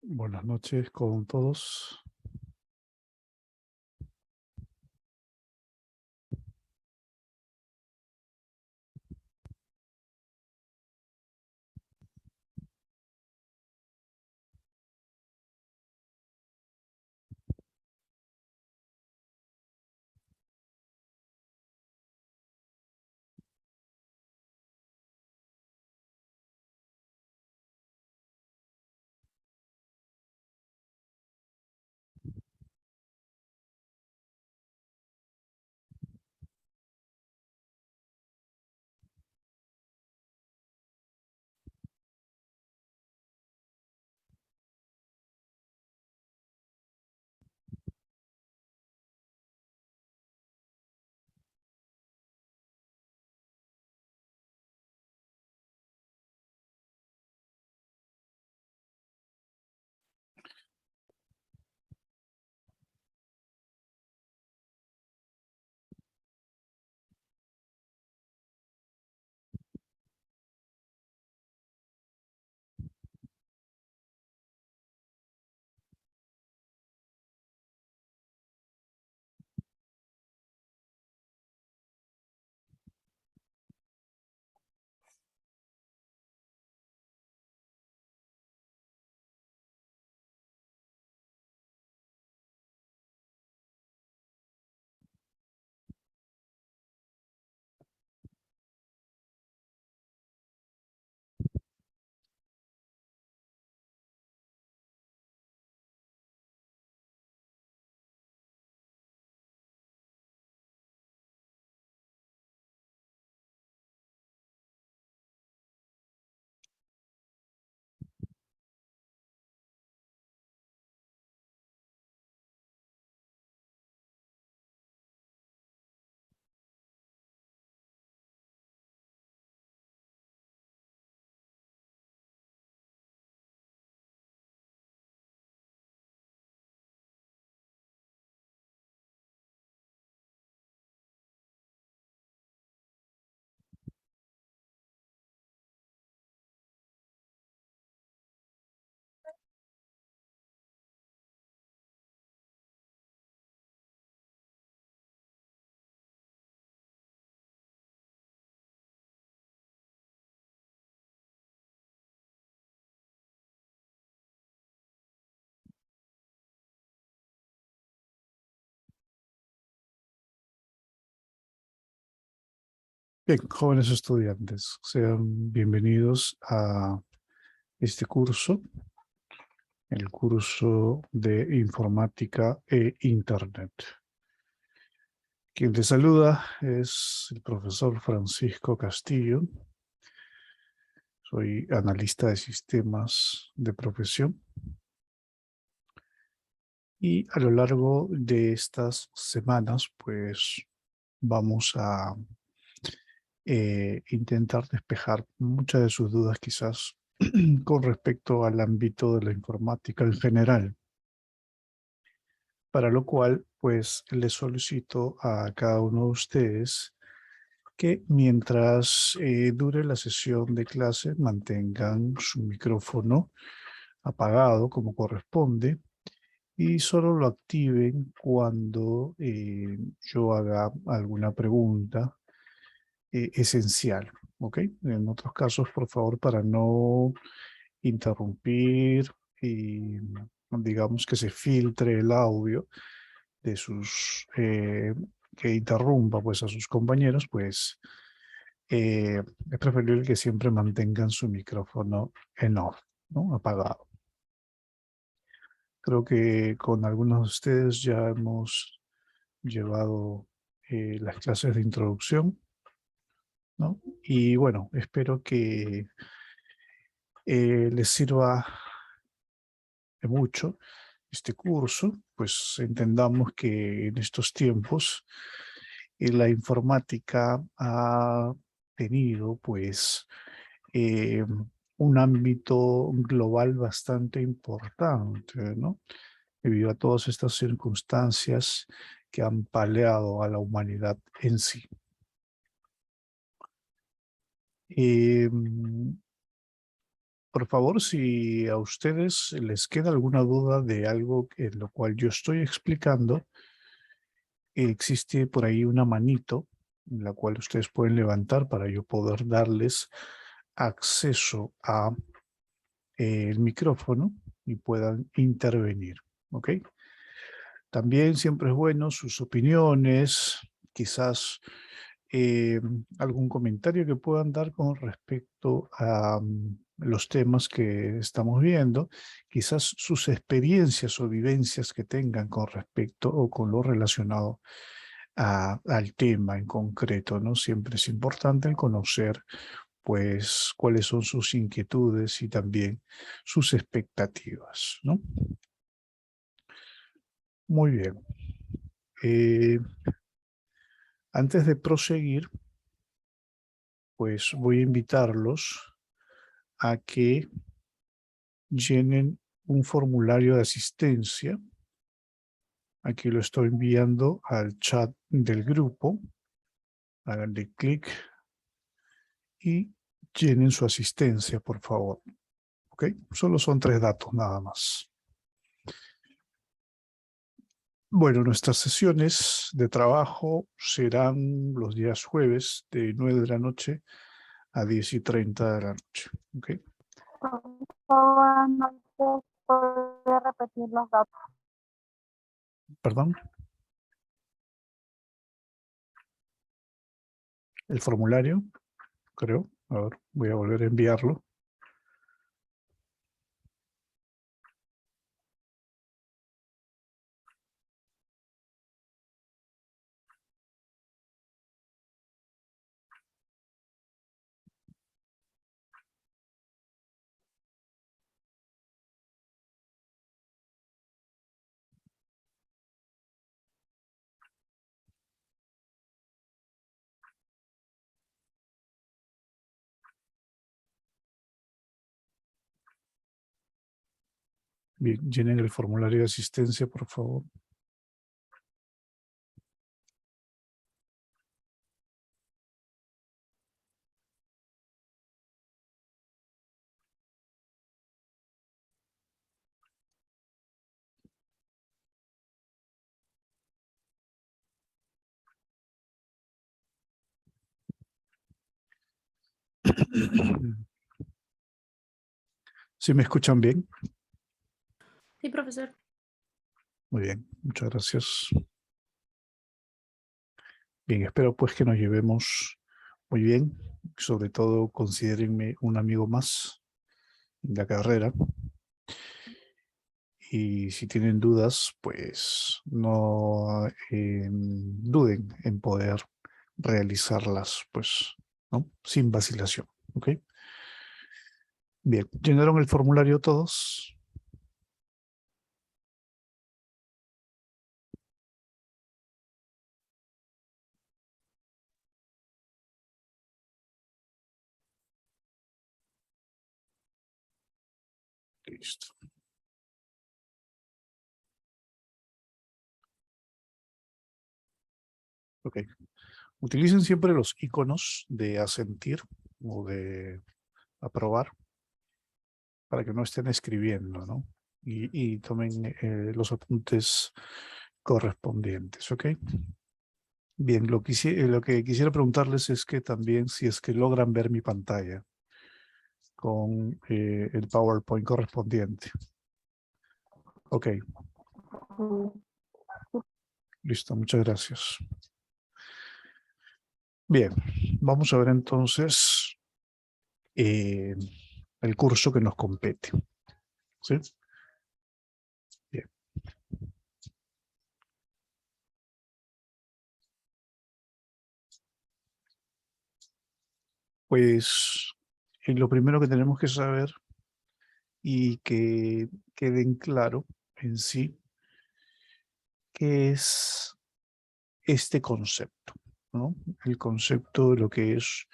Buenas noches con todos. Bien, jóvenes estudiantes, sean bienvenidos a este curso, el curso de Informática e Internet. Quien te saluda es el profesor Francisco Castillo. Soy analista de sistemas de profesión. Y a lo largo de estas semanas, pues vamos a intentar despejar muchas de sus dudas quizás con respecto al ámbito de la informática en general, para lo cual pues les solicito a cada uno de ustedes que mientras dure la sesión de clase mantengan su micrófono apagado como corresponde y solo lo activen cuando yo haga alguna pregunta esencial, ¿ok? En otros casos, por favor, para no interrumpir y digamos que se filtre el audio de que interrumpa pues a sus compañeros, pues es preferible que siempre mantengan su micrófono en off, ¿no? Apagado. Creo que con algunos de ustedes ya hemos llevado las clases de introducción, ¿no? Y bueno, espero que les sirva de mucho este curso, pues entendamos que en estos tiempos la informática ha tenido pues eh, un ámbito global bastante importante, ¿no? Debido a todas estas circunstancias que han paleado a la humanidad en sí. Por favor, si a ustedes les queda alguna duda de algo en lo cual yo estoy explicando, existe por ahí una manito en la cual ustedes pueden levantar para yo poder darles acceso a el micrófono y puedan intervenir, ¿ok? También siempre es bueno sus opiniones, quizás eh, algún comentario que puedan dar con respecto a los temas que estamos viendo, quizás sus experiencias o vivencias que tengan con respecto o con lo relacionado al tema en concreto, ¿no? Siempre es importante el conocer, pues, cuáles son sus inquietudes y también sus expectativas, ¿no? Muy bien. Eh, Antes de proseguir, pues voy a invitarlos a que llenen un formulario de asistencia. Aquí lo estoy enviando al chat del grupo. Háganle clic y llenen su asistencia, por favor. ¿Ok? Solo son 3 datos nada más. Bueno, nuestras sesiones de trabajo serán los días jueves de 9 de la noche a 10:30 de la noche. ¿Ok? Por favor, no se puede repetir los datos. Perdón. El formulario, creo. A ver, voy a volver a enviarlo. Bien, llenen el formulario de asistencia, por favor. ¿Sí me escuchan bien? Sí, profesor. Muy bien, muchas gracias. Bien, espero pues que nos llevemos muy bien. Sobre todo, considérenme un amigo más en la carrera. Y si tienen dudas, pues no duden en poder realizarlas, pues, ¿no? Sin vacilación, ¿ok? Bien, ¿llenaron el formulario todos? Listo. Ok. Utilicen siempre los iconos de asentir o de aprobar para que no estén escribiendo, ¿no? Y tomen los apuntes correspondientes, ¿ok? Bien, lo que quisiera preguntarles es que también si es que logran ver mi pantalla con el PowerPoint correspondiente. Ok, listo, muchas gracias. Bien, vamos a ver entonces el curso que nos compete. ¿Sí? Bien. Pues lo primero que tenemos que saber y que queden claro en sí qué es este concepto, ¿no? El concepto de lo que es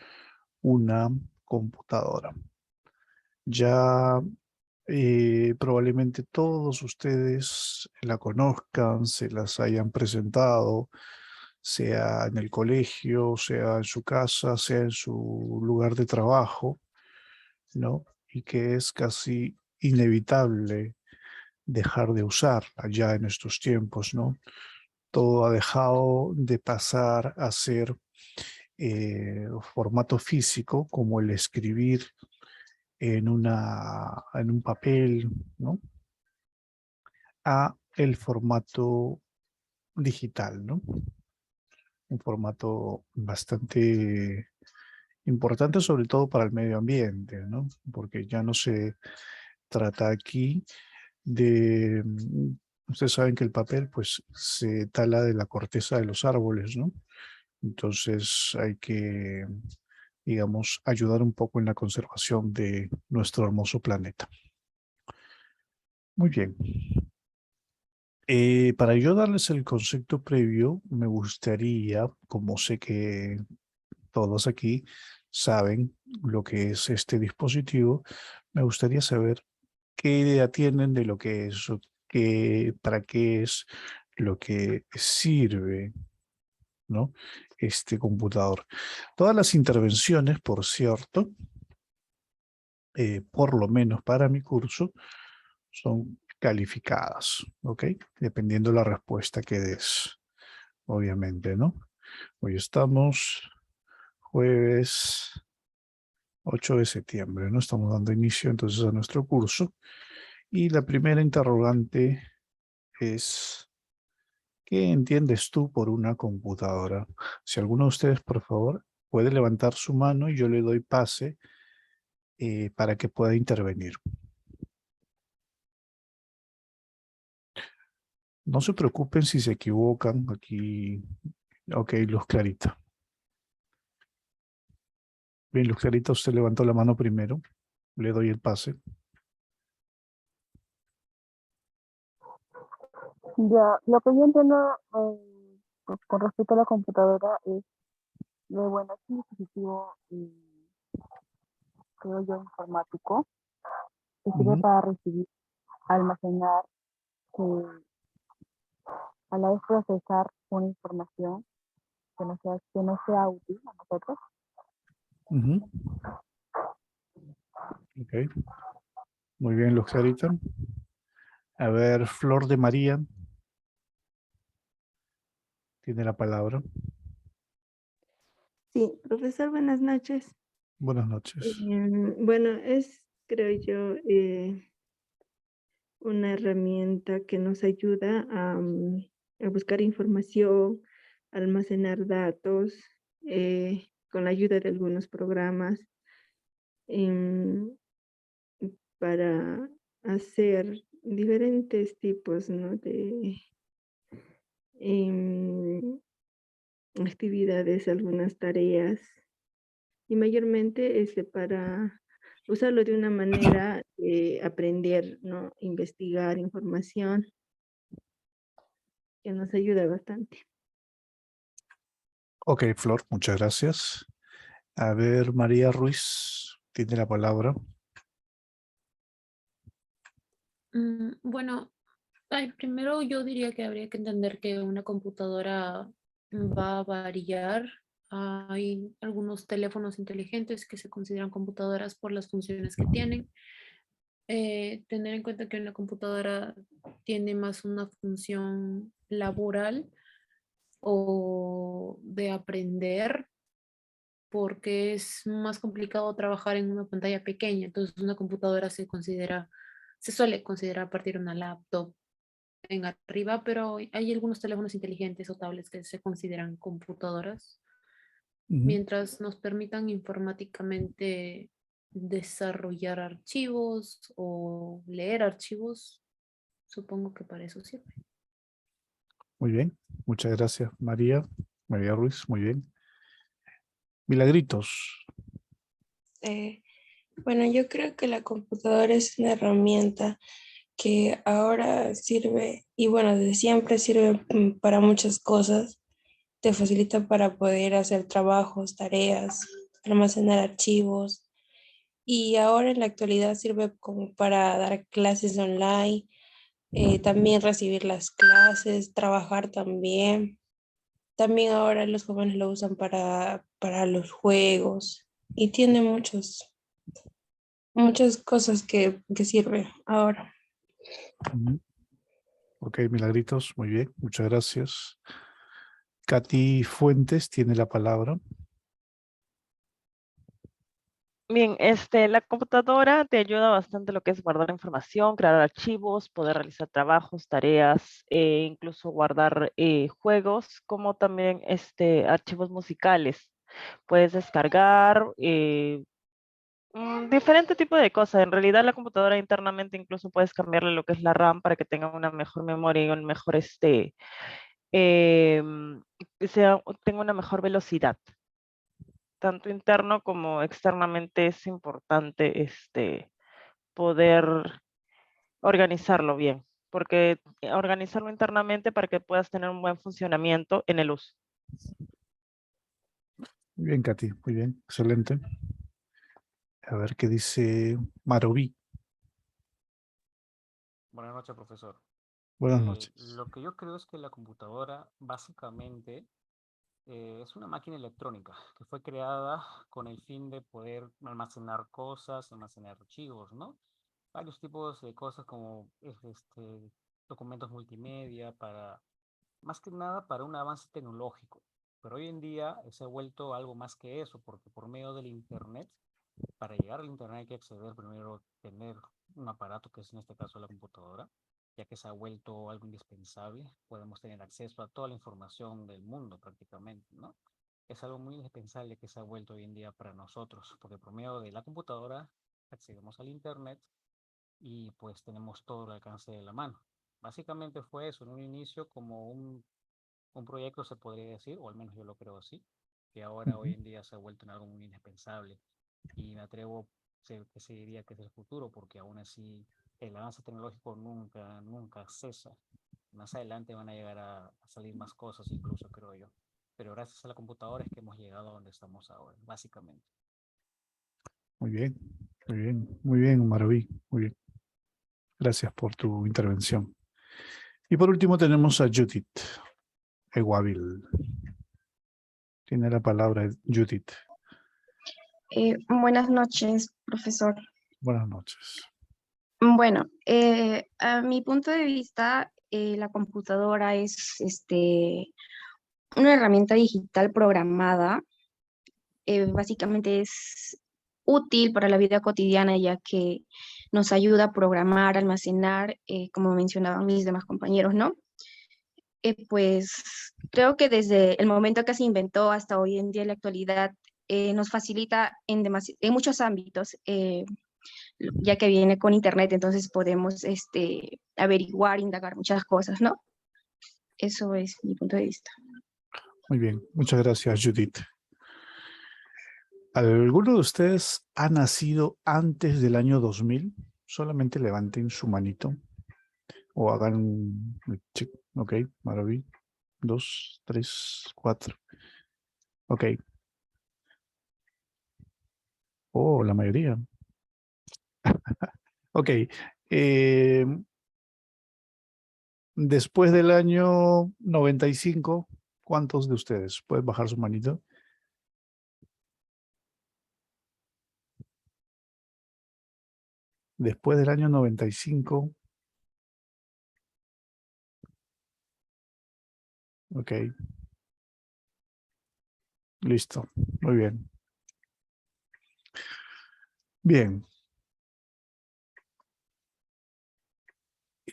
una computadora. Ya probablemente todos ustedes la conozcan, se las hayan presentado, sea en el colegio, sea en su casa, sea en su lugar de trabajo, ¿no? y que es casi inevitable dejar de usarla ya en estos tiempos, ¿no? Todo ha dejado de pasar a ser formato físico, como el escribir en un papel, ¿no? A el formato digital, ¿no? Un formato bastante importante, sobre todo para el medio ambiente, ¿no? Porque ya no se trata aquí de... Ustedes saben que el papel, pues, se tala de la corteza de los árboles, ¿no? Entonces hay que, digamos, ayudar un poco en la conservación de nuestro hermoso planeta. Muy bien. Para yo darles el concepto previo, me gustaría, como sé que todos aquí saben lo que es este dispositivo, me gustaría saber qué idea tienen de lo que es, o para qué es, lo que sirve, ¿no? Este computador. Todas las intervenciones, por cierto, por lo menos para mi curso, son calificadas, ¿ok? Dependiendo la respuesta que des, obviamente, ¿no? Hoy estamos jueves 8 de septiembre, ¿no? Estamos dando inicio entonces a nuestro curso. Y la primera interrogante es, ¿qué entiendes tú por una computadora? Si alguno de ustedes, por favor, puede levantar su mano y yo le doy pase para que pueda intervenir. No se preocupen si se equivocan. Aquí, ok, Luz Clarita. Bien, Luz Clarita, usted levantó la mano primero. Le doy el pase. Ya, lo que yo entiendo pues, con respecto a la computadora es bueno, es un dispositivo, creo yo, informático, que sirve Ujú, para recibir, almacenar, que a la vez procesar una información que no sea útil a nosotros. ujú. Ok, muy bien, Luz Clarita. A ver, Flor de María tiene la palabra. Sí, profesor, buenas noches. Buenas noches. Bueno, es, creo yo, una herramienta que nos ayuda a buscar información, almacenar datos, con la ayuda de algunos programas, em, para hacer diferentes tipos, ¿no? de em, actividades, algunas tareas. Y mayormente para usarlo de una manera de aprender, ¿no? Investigar información, que nos ayuda bastante. Ok, Flor, muchas gracias. A ver, María Ruiz tiene la palabra. Bueno, primero yo diría que habría que entender que una computadora va a variar. Hay algunos teléfonos inteligentes que se consideran computadoras por las funciones que tienen. Tener en cuenta que una computadora tiene más una función laboral o de aprender, porque es más complicado trabajar en una pantalla pequeña. Entonces una computadora se suele considerar a partir de una laptop en arriba, pero hay algunos teléfonos inteligentes o tablets que se consideran computadoras, Ujú. mientras nos permitan informáticamente desarrollar archivos o leer archivos. Supongo que para eso sirve. Muy bien, muchas gracias, María. María Ruiz, muy bien. Milagritos. Eh, bueno, yo creo que la computadora es una herramienta que ahora sirve, y bueno, desde siempre sirve para muchas cosas. Te facilita para poder hacer trabajos, tareas, almacenar archivos. Y ahora en la actualidad sirve como para dar clases online, también recibir las clases, trabajar también. También ahora los jóvenes lo usan para los juegos y tiene muchos. muchas cosas que sirven ahora. Ujú. Ok, Milagritos, muy bien, muchas gracias. Katy Fuentes tiene la palabra. Bien, la computadora te ayuda bastante lo que es guardar información, crear archivos, poder realizar trabajos, tareas, incluso guardar juegos, como también archivos musicales. Puedes descargar diferente tipo de cosas. En realidad, la computadora internamente incluso puedes cambiarle lo que es la RAM para que tenga una mejor memoria y un mejor tenga una mejor velocidad. Tanto interno como externamente es importante poder organizarlo bien, porque organizarlo internamente para que puedas tener un buen funcionamiento en el uso. Muy bien, Katy, muy bien, excelente. A ver qué dice Maroví. Buenas noches, profesor. Buenas noches. Lo que yo creo es que la computadora básicamente es una máquina electrónica que fue creada con el fin de poder almacenar cosas, almacenar archivos, ¿no? Varios tipos de cosas como documentos multimedia, más que nada para un avance tecnológico. Pero hoy en día se ha vuelto algo más que eso, porque por medio del Internet, para llegar al Internet hay que acceder primero, tener un aparato que es en este caso la computadora, ya que se ha vuelto algo indispensable. Podemos tener acceso a toda la información del mundo prácticamente, ¿no? Es algo muy indispensable que se ha vuelto hoy en día para nosotros, porque por medio de la computadora accedemos al Internet y pues tenemos todo el alcance de la mano. Básicamente fue eso, en un inicio como un proyecto se podría decir, o al menos yo lo creo así, que ahora hoy en día se ha vuelto en algo muy indispensable y me atrevo que se diría que es el futuro, porque aún así el avance tecnológico nunca cesa. Más adelante van a llegar a salir más cosas incluso, creo yo. Pero gracias a la computadora es que hemos llegado a donde estamos ahora, básicamente. Muy bien, muy bien, muy bien, Maroví, muy bien. Gracias por tu intervención. Y por último tenemos a Judith Eguavil. Tiene la palabra Judith. Buenas noches, profesor. Buenas noches. Bueno, a mi punto de vista, la computadora es una herramienta digital programada. Básicamente es útil para la vida cotidiana, ya que nos ayuda a programar, almacenar, como mencionaban mis demás compañeros, ¿no? Pues creo que desde el momento que se inventó hasta hoy en día, en la actualidad, nos facilita en muchos ámbitos. Ya que viene con internet, entonces podemos averiguar, indagar muchas cosas, ¿no? Eso es mi punto de vista. Muy bien, muchas gracias, Judith. ¿Alguno de ustedes ha nacido antes del año 2000? Solamente levanten su manito o hagan un check. Ok, maravilla. 2, 3, 4. Ok. Oh, la mayoría. Ok. eh, Después del año 95, ¿cuántos de ustedes? ¿Pueden bajar su manito? Después del año 95. Ok. Listo. Muy bien. Bien.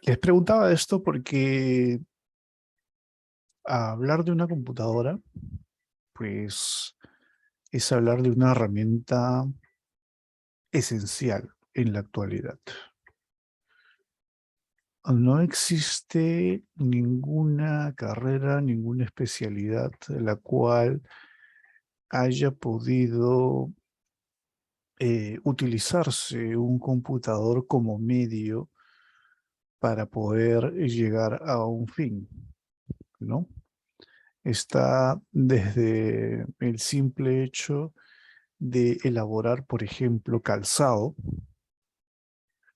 Les preguntaba esto porque hablar de una computadora, pues, es hablar de una herramienta esencial en la actualidad. No existe ninguna carrera, ninguna especialidad en la cual haya podido utilizarse un computador como medio para poder llegar a un fin, ¿no? Está desde el simple hecho de elaborar, por ejemplo, calzado.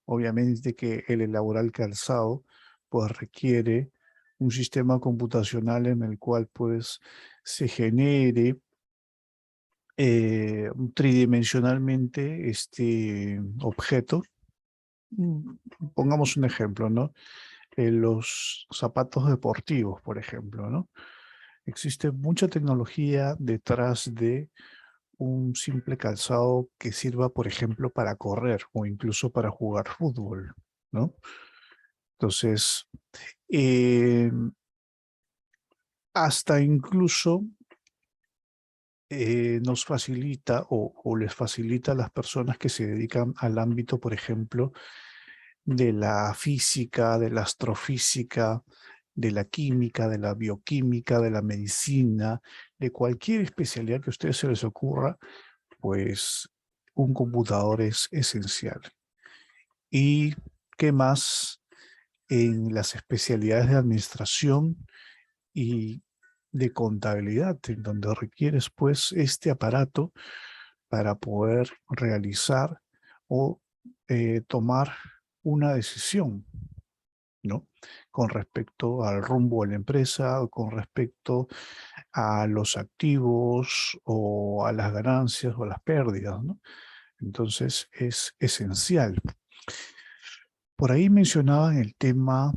Obviamente que el elaborar calzado pues requiere un sistema computacional en el cual pues se genere tridimensionalmente este objeto. Pongamos un ejemplo, ¿no? Los zapatos deportivos, por ejemplo, ¿no? Existe mucha tecnología detrás de un simple calzado que sirva, por ejemplo, para correr o incluso para jugar fútbol, ¿no? Entonces, eh, hasta incluso nos facilita o les facilita a las personas que se dedican al ámbito, por ejemplo, de la física, de la astrofísica, de la química, de la bioquímica, de la medicina, de cualquier especialidad que a ustedes se les ocurra, pues un computador es esencial. ¿Y qué más en las especialidades de administración y de contabilidad, en donde requieres pues este aparato para poder realizar o tomar una decisión, ¿no? Con respecto al rumbo de la empresa, o con respecto a los activos o a las ganancias o a las pérdidas, ¿no? Entonces es esencial. Por ahí mencionaban el tema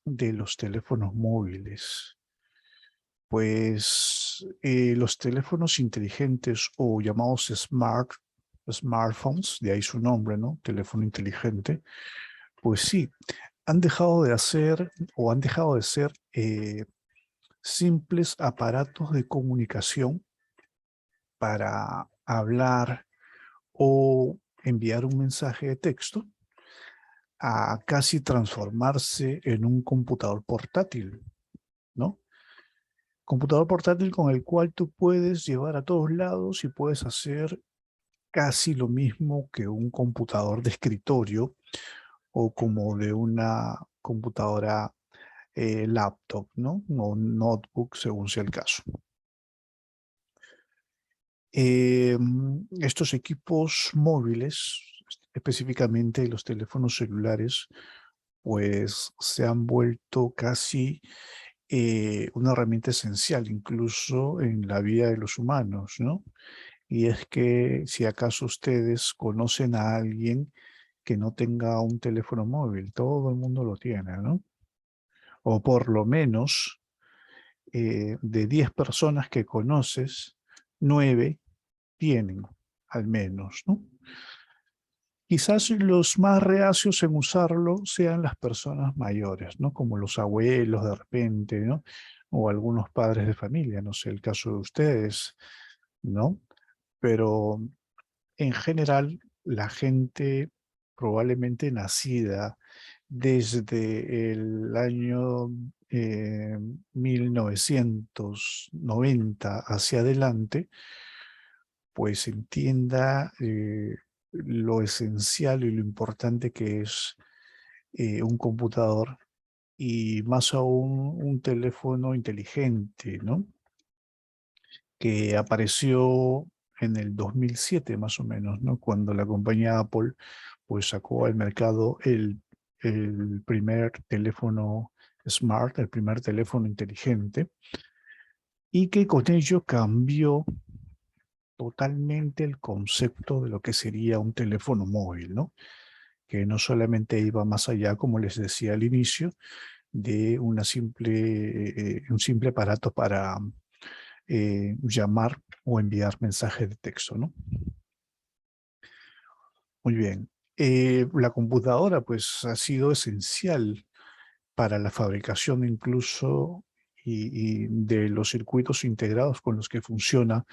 de los teléfonos móviles. Pues los teléfonos inteligentes o llamados smartphones, de ahí su nombre, ¿no? Teléfono inteligente, pues sí, han dejado de hacer o han dejado de ser simples aparatos de comunicación para hablar o enviar un mensaje de texto a casi transformarse en un computador portátil, ¿no? Computador portátil con el cual tú puedes llevar a todos lados y puedes hacer casi lo mismo que un computador de escritorio o como de una computadora laptop, ¿no? O notebook, según sea el caso. Estos equipos móviles, específicamente los teléfonos celulares, pues se han vuelto casi una herramienta esencial, incluso en la vida de los humanos, ¿no? Y es que si acaso ustedes conocen a alguien que no tenga un teléfono móvil, todo el mundo lo tiene, ¿no? O por lo menos de 10 personas que conoces, 9 tienen, al menos, ¿no? Quizás los más reacios en usarlo sean las personas mayores, ¿no? Como los abuelos de repente, ¿no? O algunos padres de familia, no sé el caso de ustedes, ¿no? Pero en general, la gente probablemente nacida desde el año 1990 hacia adelante, pues entienda lo esencial y lo importante que es un computador y más aún un teléfono inteligente, ¿no? Que apareció en el 2007 más o menos, ¿no? Cuando la compañía Apple pues sacó al mercado el primer teléfono smart, el primer teléfono inteligente, y que con ello cambió totalmente el concepto de lo que sería un teléfono móvil, ¿no? Que no solamente iba más allá, como les decía al inicio, de un simple aparato para llamar o enviar mensajes de texto, ¿no? Muy bien. La computadora, pues, ha sido esencial para la fabricación incluso y de los circuitos integrados con los que funciona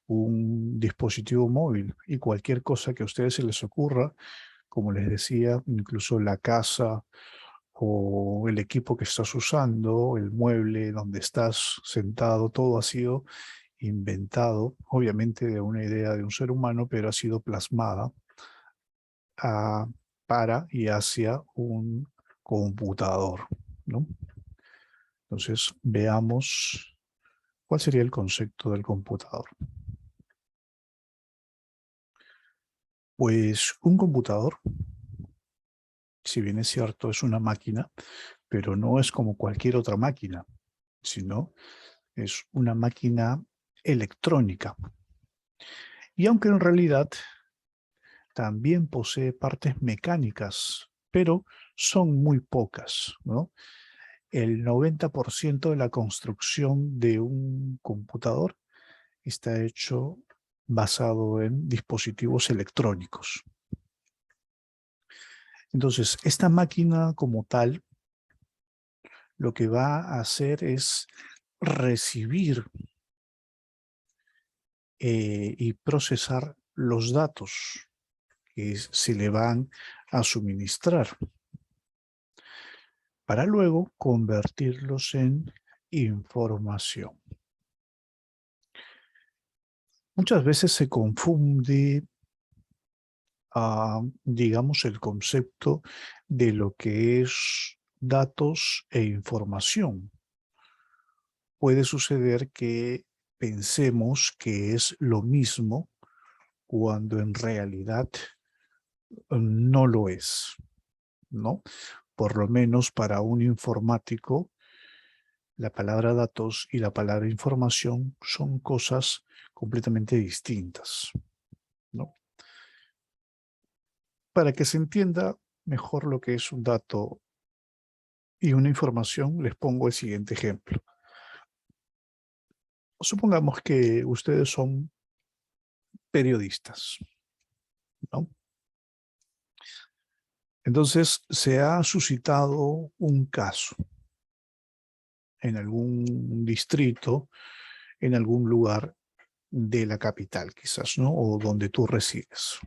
un dispositivo móvil. Y cualquier cosa que a ustedes se les ocurra, como les decía, incluso la casa o el equipo que estás usando, el mueble donde estás sentado, todo ha sido inventado, obviamente de una idea de un ser humano, pero ha sido plasmada para y hacia un computador, ¿no? Entonces, veamos cuál sería el concepto del computador. Pues un computador, si bien es cierto, es una máquina, pero no es como cualquier otra máquina, sino es una máquina electrónica. Y aunque en realidad también posee partes mecánicas, pero son muy pocas, ¿no? El 90% de la construcción de un computador está hecho basado en dispositivos electrónicos. Entonces, esta máquina como tal, lo que va a hacer es recibir y procesar los datos que se le van a suministrar para luego convertirlos en información. Muchas veces se confunde, digamos, el concepto de lo que es datos e información. Puede suceder que pensemos que es lo mismo cuando en realidad no lo es, ¿no? Por lo menos para un informático, la palabra datos y la palabra información son cosas completamente distintas, ¿no? Para que se entienda mejor lo que es un dato y una información, les pongo el siguiente ejemplo. Supongamos que ustedes son periodistas, ¿no? Entonces, se ha suscitado un caso en algún distrito, en algún lugar de la capital, quizás, ¿no? O donde tú resides.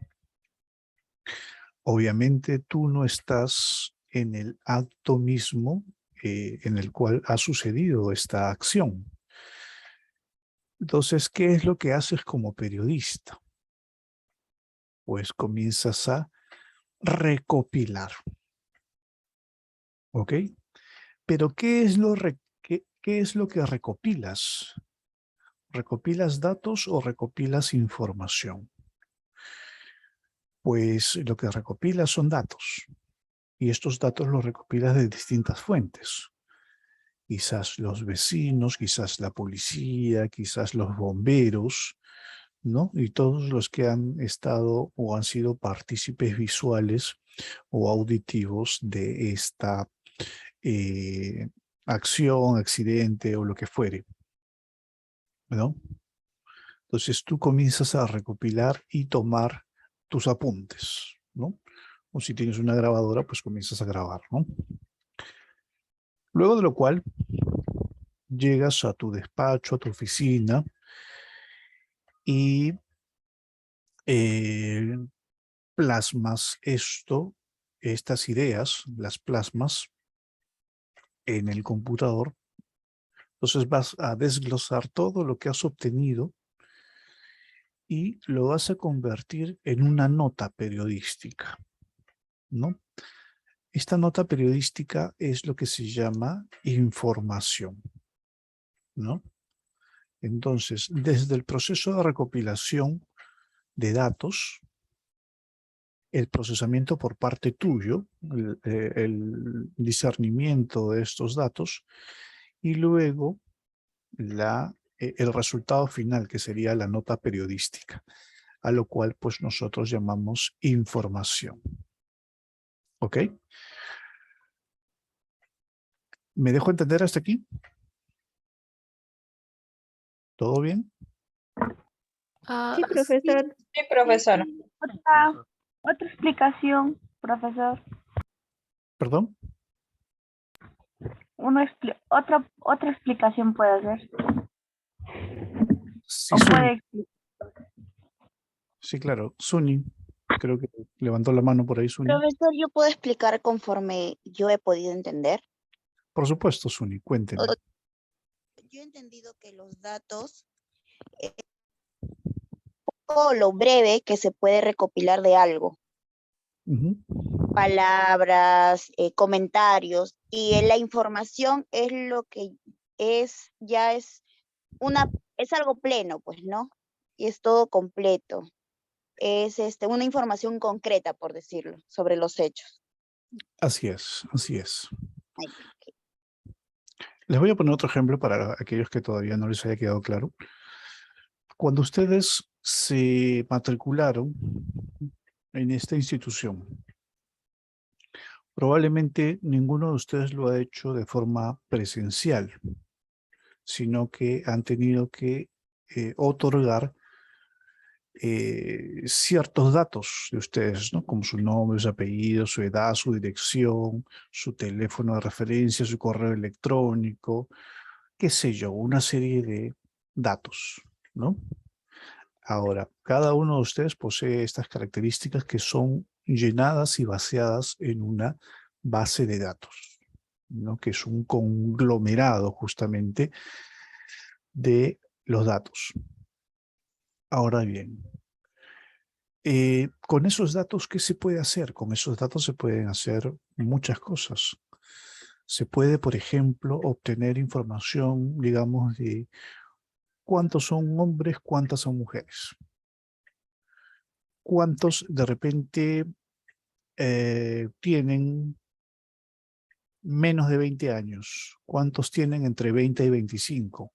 Obviamente, tú no estás en el acto mismo en el cual ha sucedido esta acción. Entonces, ¿qué es lo que haces como periodista? Pues comienzas a recopilar, ¿ok? Pero ¿qué es qué es lo que recopilas? ¿Recopilas datos o recopilas información? Pues lo que recopilas son datos. Y estos datos los recopilas de distintas fuentes. Quizás los vecinos, quizás la policía, quizás los bomberos, ¿no? Y todos los que han estado o han sido partícipes visuales o auditivos de esta acción, accidente o lo que fuere, ¿no? Entonces tú comienzas a recopilar y tomar tus apuntes, ¿no? O si tienes una grabadora, pues comienzas a grabar, ¿no? Luego de lo cual, llegas a tu despacho, a tu oficina y plasmas estas ideas, las plasmas en el computador. Entonces vas a desglosar todo lo que has obtenido y lo vas a convertir en una nota periodística, ¿no? Esta nota periodística es lo que se llama información, ¿no? Entonces, desde el proceso de recopilación de datos, el procesamiento por parte tuyo, el discernimiento de estos datos y luego el resultado final, que sería la nota periodística, a lo cual pues nosotros llamamos información. ¿Ok? ¿Me dejo entender hasta aquí? ¿Todo bien? Sí, profesor. Sí, profesora. Otra explicación, profesor. ¿Perdón? Otra explicación puede hacer. Sí, O Suni. puede Sí, claro. Suni, creo que levantó la mano por ahí, Suni. Profesor, ¿yo puedo explicar conforme yo he podido entender? Por supuesto, Suni, cuénteme. Yo he entendido que los datos es todo lo breve que se puede recopilar de algo. Ujú. Palabras, comentarios, y la información es lo que es algo pleno, pues, ¿no? Y es todo completo. Es una información concreta, por decirlo, sobre los hechos. Así es, así es. Ay, Les voy a poner otro ejemplo para aquellos que todavía no les haya quedado claro. Cuando ustedes se matricularon en esta institución. Probablemente ninguno de ustedes lo ha hecho de forma presencial, sino que han tenido que otorgar ciertos datos de ustedes, ¿no? Como su nombre, su apellido, su edad, su dirección, su teléfono de referencia, su correo electrónico, qué sé yo, una serie de datos, ¿no? Ahora, cada uno de ustedes posee estas características que son llenadas y vaciadas en una base de datos, ¿no? Que es un conglomerado justamente de los datos. Ahora bien, con esos datos, ¿qué se puede hacer? Con esos datos se pueden hacer muchas cosas. Se puede, por ejemplo, obtener información, digamos, de cuántos son hombres, cuántas son mujeres. Cuántos de repente tienen menos de 20 años. Cuántos tienen entre 20 y 25.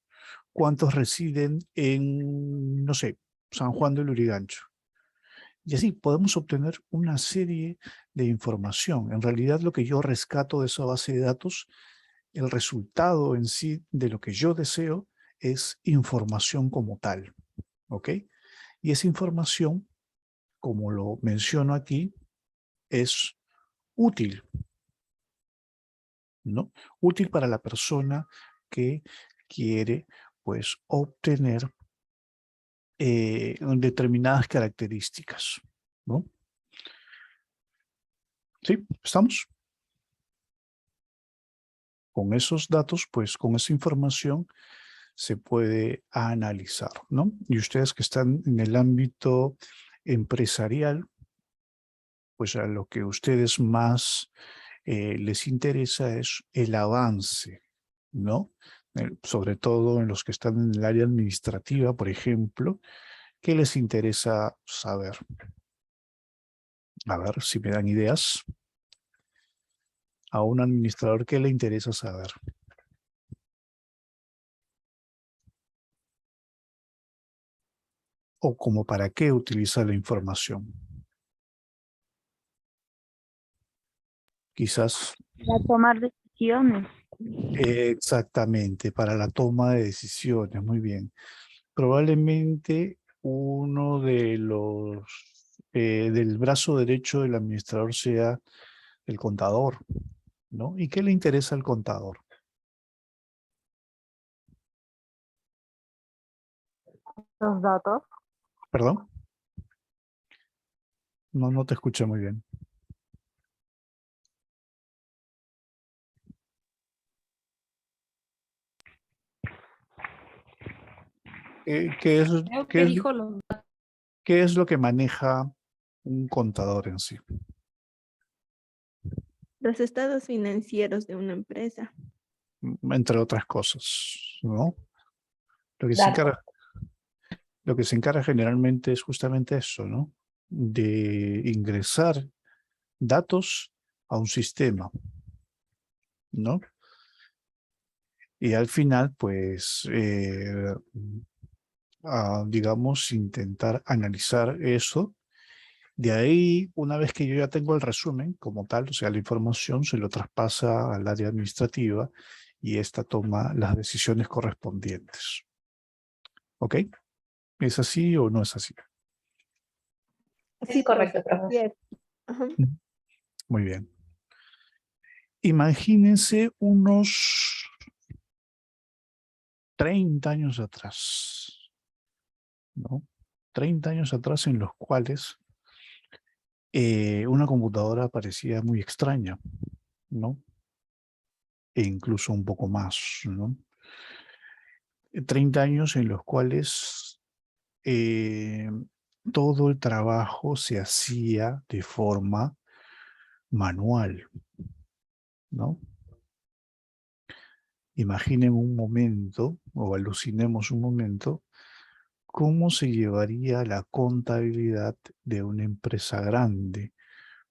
Cuántos residen en, no sé, San Juan del Lurigancho. Y así podemos obtener una serie de información. En realidad lo que yo rescato de esa base de datos, el resultado en sí de lo que yo deseo es información como tal. ¿Ok? Y esa información, como lo menciono aquí, es útil, ¿no? Útil para la persona que quiere, pues, obtener determinadas características, ¿no? ¿Sí? ¿Estamos? Con esos datos, pues, con esa información se puede analizar, ¿no? Y ustedes que están en el ámbito empresarial, pues a lo que a ustedes más les interesa es el avance, ¿no? Sobre todo en los que están en el área administrativa, por ejemplo, ¿qué les interesa saber? A ver si me dan ideas. A un administrador, ¿qué le interesa saber? O como para qué utiliza la información. Quizás. Para tomar decisiones. Exactamente, para la toma de decisiones, muy bien. Probablemente uno de los del brazo derecho del administrador sea el contador, ¿no? ¿Y qué le interesa al contador? Los datos. ¿Perdón? No te escuché muy bien. ¿Qué es, Creo qué que es, dijo los datos. qué es lo que maneja un contador en sí? Los estados financieros de una empresa. Entre otras cosas, ¿no? Lo que se encarga generalmente es justamente eso, ¿no? De ingresar datos a un sistema, ¿no? Y al final, pues, digamos, intentar analizar eso. De ahí, una vez que yo ya tengo el resumen como tal, o sea, la información se lo traspasa al área administrativa y ésta toma las decisiones correspondientes. ¿Ok? ¿Es así o no es así? Sí, correcto, profesor. Ajá. Muy bien. Imagínense unos 30 años atrás, ¿no? 30 años atrás en los cuales una computadora parecía muy extraña, ¿no? E incluso un poco más, ¿no? 30 años en los cuales todo el trabajo se hacía de forma manual, ¿no? Imaginen un momento, o alucinemos un momento, cómo se llevaría la contabilidad de una empresa grande,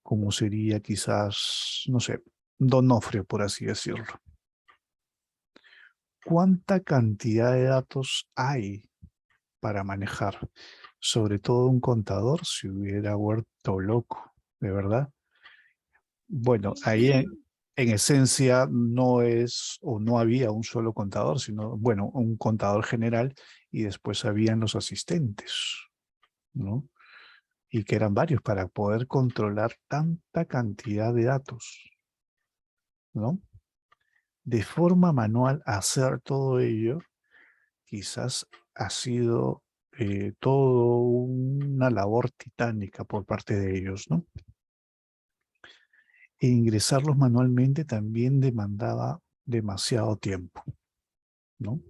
como sería quizás, no sé, Donofrio, por así decirlo. ¿Cuánta cantidad de datos hay para manejar? sobre todo un contador, se hubiera vuelto loco, de verdad. Bueno, ahí en esencia no es o no había un solo contador, sino, bueno, un contador general y después habían los asistentes, ¿no? Y que eran varios para poder controlar tanta cantidad de datos, ¿no? De forma manual hacer todo ello, quizás ha sido todo una labor titánica por parte de ellos, ¿no? E ingresarlos manualmente también demandaba demasiado tiempo, ¿no?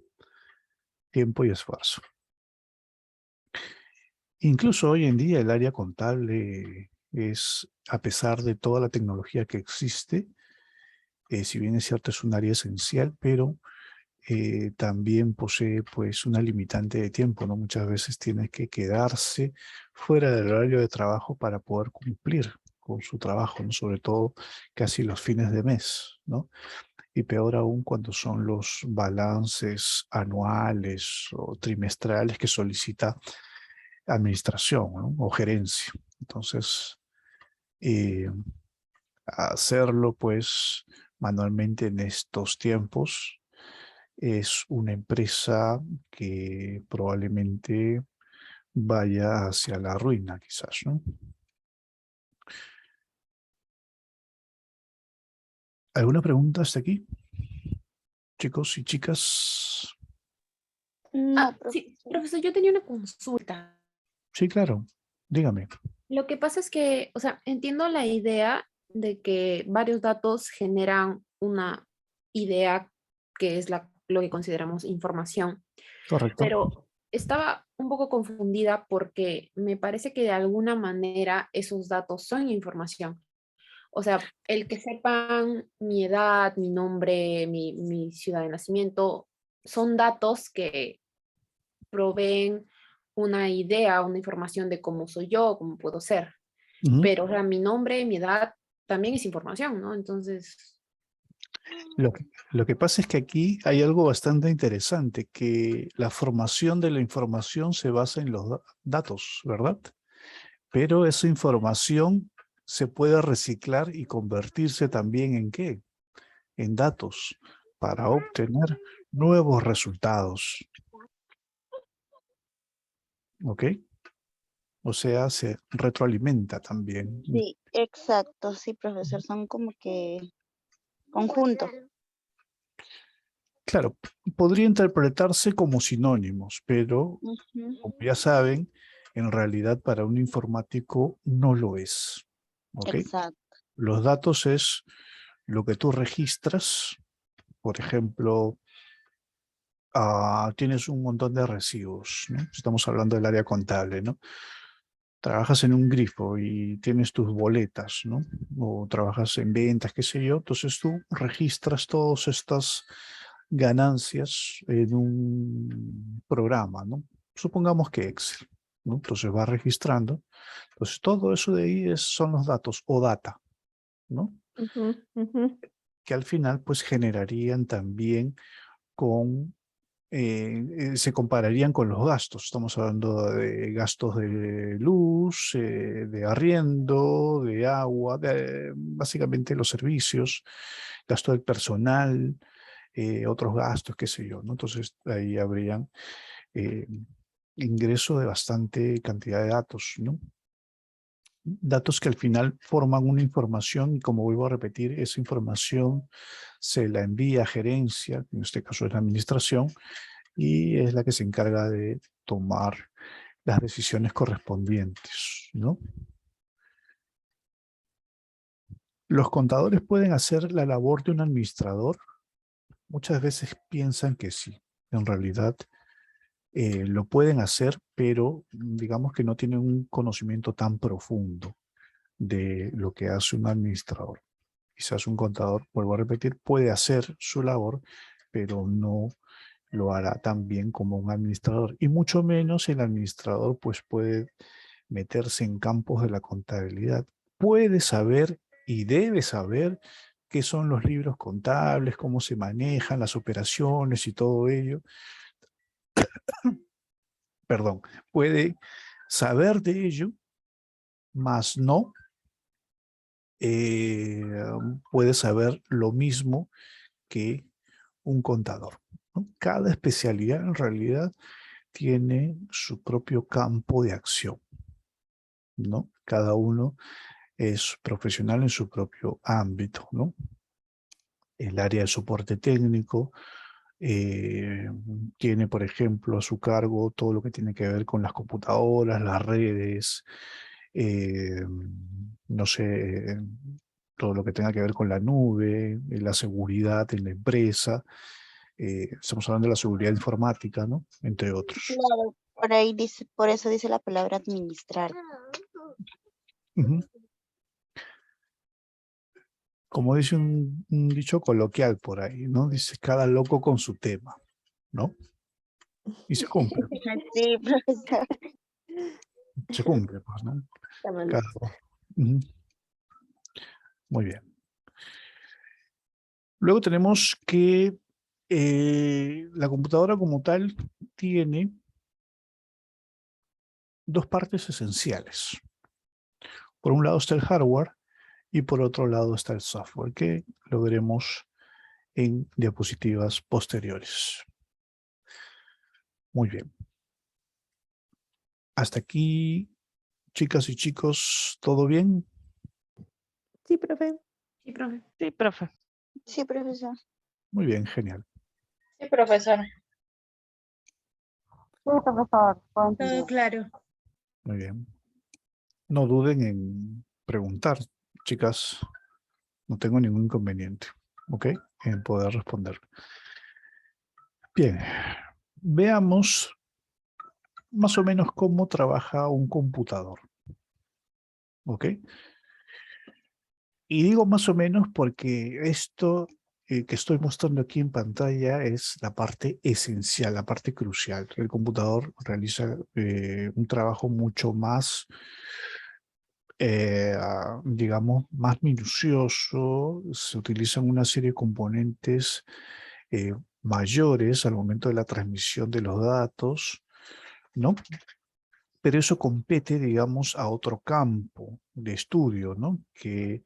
Tiempo y esfuerzo. Incluso hoy en día el área contable es, a pesar de toda la tecnología que existe, si bien es cierto es un área esencial, pero también posee pues una limitante de tiempo, ¿no? Muchas veces tiene que quedarse fuera del horario de trabajo para poder cumplir con su trabajo, ¿no? Sobre todo casi los fines de mes, ¿no? Y peor aún cuando son los balances anuales o trimestrales que solicita administración, ¿no? O gerencia. Entonces, eh, hacerlo pues manualmente en estos tiempos es una empresa que probablemente vaya hacia la ruina, quizás, ¿no? ¿Alguna pregunta hasta aquí? Chicos y chicas. No, Sí, profesor, yo tenía una consulta. Sí, claro. Dígame. Lo que pasa es que, o sea, entiendo la idea de que varios datos generan una idea que es lo que consideramos información, Correcto. pero estaba un poco confundida porque me parece que de alguna manera esos datos son información. O sea, el que sepan mi edad, mi nombre, mi ciudad de nacimiento, son datos que proveen una idea, una información de cómo soy yo, cómo puedo ser. Ujú. Pero, o sea, mi nombre, mi edad también es información, ¿no? Entonces, Lo que pasa es que aquí hay algo bastante interesante, que la formación de la información se basa en los datos, ¿verdad? Pero esa información se puede reciclar y convertirse también en ¿qué? En datos para obtener nuevos resultados. ¿Ok? O sea, se retroalimenta también. sí, exacto, sí, profesor, son como que conjuntos. Claro, podría interpretarse como sinónimos, pero Ujú, como ya saben, en realidad para un informático no lo es. ¿Ok? exacto. Los datos es lo que tú registras. Por ejemplo, tienes un montón de recibos, ¿no? Estamos hablando del área contable, ¿no? Trabajas en un grifo y tienes tus boletas, ¿no? O trabajas en ventas, qué sé yo. Entonces tú registras todas estas ganancias en un programa, ¿no? Supongamos que Excel, ¿no? Entonces va registrando. Entonces todo eso de ahí son los datos o data, ¿no? Ujú, ujú. Que al final pues generarían también con se compararían con los gastos. Estamos hablando de gastos de luz, de arriendo, de agua, básicamente los servicios, gasto del personal, otros gastos, qué sé yo, ¿no? Entonces ahí habrían eh, ingreso de bastante cantidad de datos, ¿no? Datos que al final forman una información y, como vuelvo a repetir, esa información se la envía a gerencia, en este caso es la administración, y es la que se encarga de tomar las decisiones correspondientes, ¿no? Los contadores pueden hacer la labor de un administrador. Muchas veces piensan que sí. En realidad lo pueden hacer, pero digamos que no tienen un conocimiento tan profundo de lo que hace un administrador. Quizás un contador, vuelvo a repetir, puede hacer su labor, pero no lo hará tan bien como un administrador. Y mucho menos el administrador pues puede meterse en campos de la contabilidad. Puede saber y debe saber qué son los libros contables, cómo se manejan las operaciones y todo ello. Perdón, puede saber de ello, más no puede saber lo mismo que un contador, ¿no? Cada especialidad en realidad tiene su propio campo de acción, ¿no? Cada uno es profesional en su propio ámbito, ¿no? El área de soporte técnico tiene, por ejemplo, a su cargo todo lo que tiene que ver con las computadoras, las redes, no sé, todo lo que tenga que ver con la nube, la seguridad en la empresa. Estamos hablando de la seguridad informática, ¿no? Entre otros. Claro, por ahí dice, por eso dice la palabra administrar. Ujú. Como dice un dicho coloquial por ahí, ¿no? Dice, cada loco con su tema, ¿no? Y se cumple, Sí, profesor. pues, ¿no? Ujú. Muy bien. Luego tenemos que la computadora como tal tiene dos partes esenciales. Por un lado está el hardware y por otro lado está el software, que lo veremos en diapositivas posteriores. Muy bien. Hasta aquí, chicas y chicos, ¿todo bien? Sí, profe. Sí, profe. Sí, profe. Sí, profesor. Muy bien, genial. Sí, profesor. Sí, profesor. Pueden Todo seguir. claro. Muy bien. No duden en preguntar, chicas. No tengo ningún inconveniente, ¿ok? En poder responder. Bien, veamos más o menos cómo trabaja un computador, ¿ok? Y digo más o menos porque esto que estoy mostrando aquí en pantalla es la parte esencial, la parte crucial. El computador realiza un trabajo mucho más, digamos, más minucioso. Se utilizan una serie de componentes mayores al momento de la transmisión de los datos, ¿no? Pero eso compete, digamos, a otro campo de estudio, ¿no? Que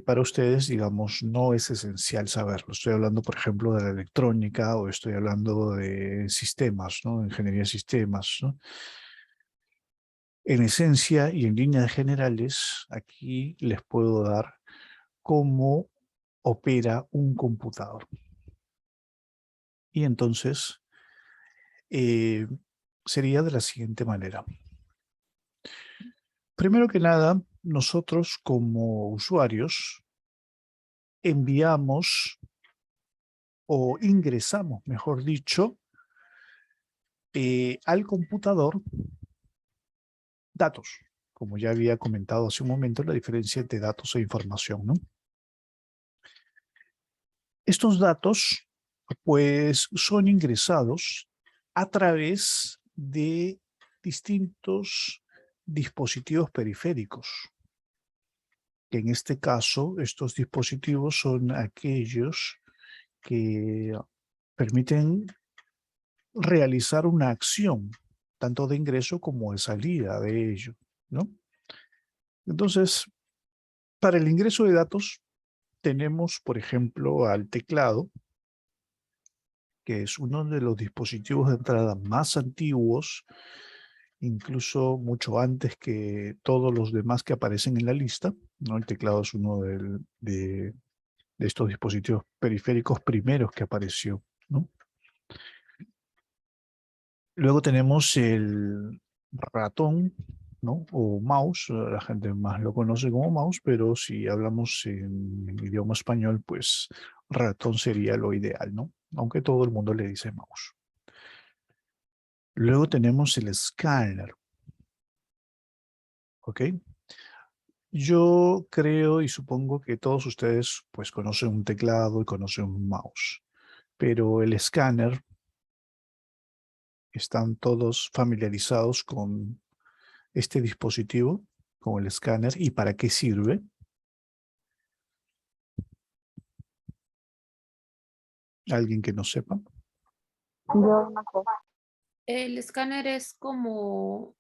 para ustedes, digamos, no es esencial saberlo. Estoy hablando, por ejemplo, de la electrónica o estoy hablando de sistemas, ¿no? Ingeniería de sistemas, ¿no? En esencia y en líneas generales, aquí les puedo dar cómo opera un computador. Y entonces, sería de la siguiente manera. Primero que nada, nosotros como usuarios enviamos o ingresamos, mejor dicho, al computador datos. Como ya había comentado hace un momento, la diferencia entre datos e información, ¿no? Estos datos, pues, son ingresados a través de distintos dispositivos periféricos. Que en este caso, estos dispositivos son aquellos que permiten realizar una acción, tanto de ingreso como de salida de ello, ¿no? Entonces, para el ingreso de datos, tenemos, por ejemplo, al teclado, que es uno de los dispositivos de entrada más antiguos, incluso mucho antes que todos los demás que aparecen en la lista, ¿no? El teclado es uno de estos dispositivos periféricos primeros que apareció, ¿no? Luego tenemos el ratón, ¿no? O mouse, la gente más lo conoce como mouse, pero si hablamos en idioma español, pues ratón sería lo ideal, ¿no? Aunque todo el mundo le dice mouse. Luego tenemos el escáner, ¿ok? Yo creo y supongo que todos ustedes pues conocen un teclado y conocen un mouse, pero el escáner, están todos familiarizados con este dispositivo, con el escáner, y para qué sirve. ¿Alguien que no sepa? Yo no sé. El escáner es como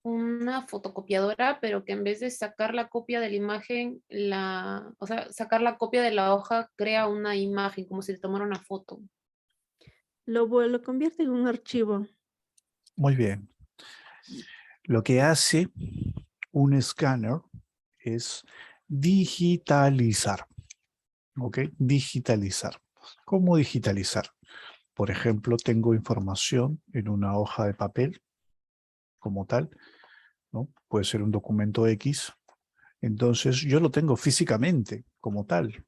una fotocopiadora, pero que en vez de sacar la copia de la imagen, o sea, sacar la copia de la hoja, crea una imagen, como si le tomara una foto. Lo convierte en un archivo. Muy bien. Lo que hace un escáner es digitalizar. ¿Ok? Digitalizar. ¿Cómo digitalizar? Por ejemplo, tengo información en una hoja de papel como tal, ¿no? Puede ser un documento X. Entonces, yo lo tengo físicamente como tal.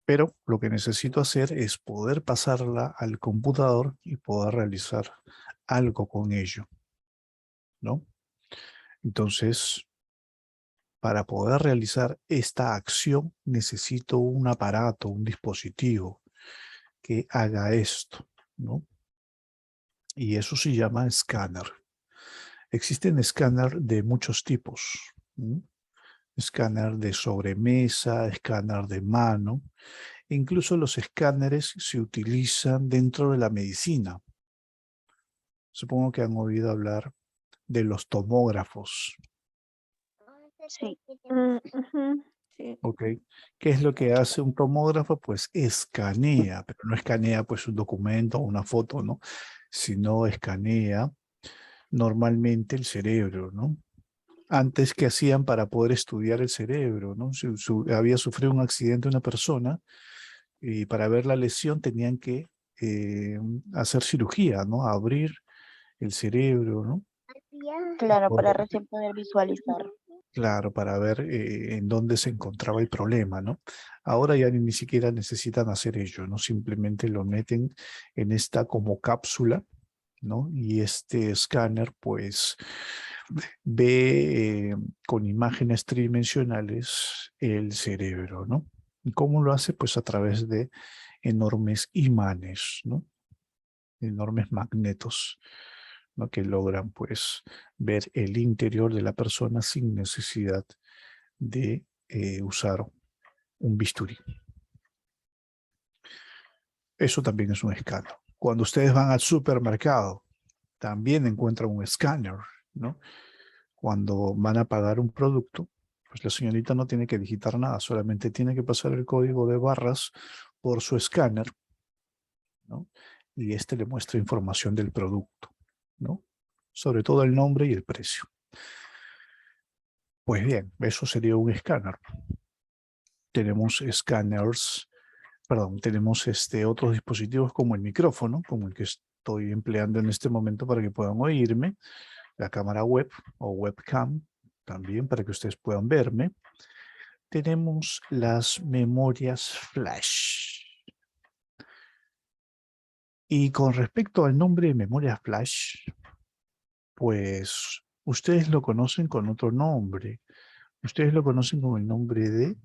Pero lo que necesito hacer es poder pasarla al computador y poder realizar algo con ello, ¿no? Entonces, para poder realizar esta acción, necesito un aparato, un dispositivo que haga esto, ¿no? Y eso se llama escáner. Existen escáner de muchos tipos, ¿no? Escáner de sobremesa, escáner de mano. Incluso los escáneres se utilizan dentro de la medicina. Supongo que han oído hablar de los tomógrafos. Sí. Ujú, sí. ¿Ok? ¿Qué es lo que hace un tomógrafo? Pues escanea, pero no escanea pues un documento o una foto, ¿no? Sino escanea normalmente el cerebro, ¿no? Antes, ¿qué hacían para poder estudiar el cerebro, ¿no? Si había sufrido un accidente una persona y para ver la lesión tenían que hacer cirugía, ¿no? Abrir el cerebro, ¿no? Claro, para Poder- recién poder visualizar. Claro, para ver en dónde se encontraba el problema, ¿no? Ahora ya ni siquiera necesitan hacer ello, ¿no? Simplemente lo meten en esta como cápsula, ¿no? Y este escáner, pues, ve con imágenes tridimensionales el cerebro, ¿no? ¿Y cómo lo hace? Pues a través de enormes imanes, ¿no? Enormes magnetos, ¿no? Que logran, pues, ver el interior de la persona sin necesidad de usar un bisturí. Eso también es un escáner. Cuando ustedes van al supermercado, también encuentran un escáner, ¿no? Cuando van a pagar un producto, pues la señorita no tiene que digitar nada, solamente tiene que pasar el código de barras por su escáner, ¿no? Y este le muestra información del producto, ¿no? Sobre todo el nombre y el precio. Pues bien, eso sería un escáner. Tenemos escáneres, perdón, tenemos otros dispositivos como el micrófono, como el que estoy empleando en este momento para que puedan oírme, la cámara web o webcam también para que ustedes puedan verme. Tenemos las memorias flash. Y con respecto al nombre de memoria flash, pues ustedes lo conocen con otro nombre. Ustedes lo conocen con el nombre de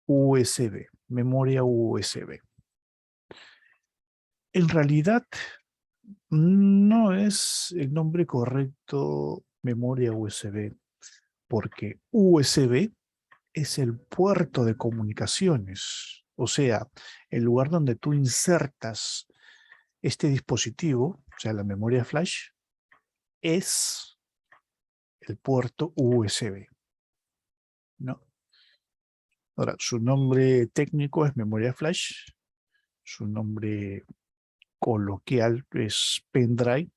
USB, memoria USB. En realidad, no es el nombre correcto memoria USB, porque USB es el puerto de comunicaciones, o sea, el lugar donde tú insertas este dispositivo, o sea, la memoria flash, es el puerto USB, ¿no? Ahora, su nombre técnico es memoria flash, su nombre coloquial es pendrive,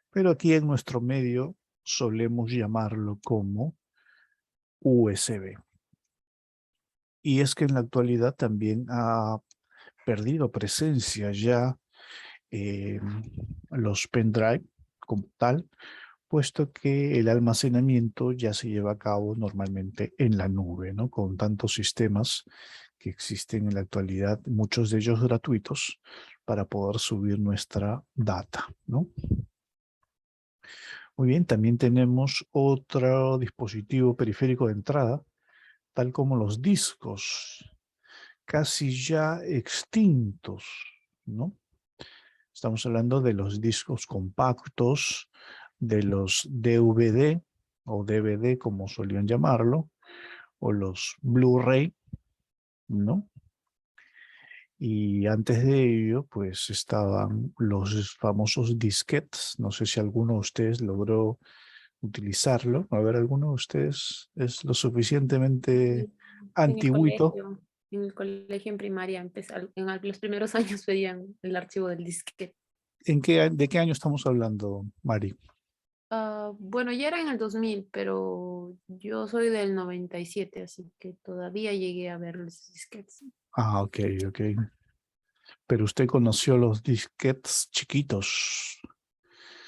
pero aquí en nuestro medio solemos llamarlo como USB. Y es que en la actualidad también ha perdido presencia ya los pendrive como tal, puesto que el almacenamiento ya se lleva a cabo normalmente en la nube, ¿no? Con tantos sistemas que existen en la actualidad, muchos de ellos gratuitos, para poder subir nuestra data, ¿no? Muy bien, también tenemos otro dispositivo periférico de entrada, tal como los discos, casi ya extintos, ¿no? Estamos hablando de los discos compactos, de los DVD o DVD, como solían llamarlo, o los Blu-ray, ¿no? Y antes de ello, pues estaban los famosos disquetes. No sé si alguno de ustedes logró utilizarlo. A ver, ¿alguno de ustedes es lo suficientemente Sí, antiguito? en el colegio en primaria, los primeros años pedían el archivo del disquete. ¿De qué año estamos hablando, Mari? Bueno, ya era en el 2000, pero yo soy del 97, así que todavía llegué a ver los disquetes. Ah, ok, ok. Pero usted conoció los disquetes chiquitos.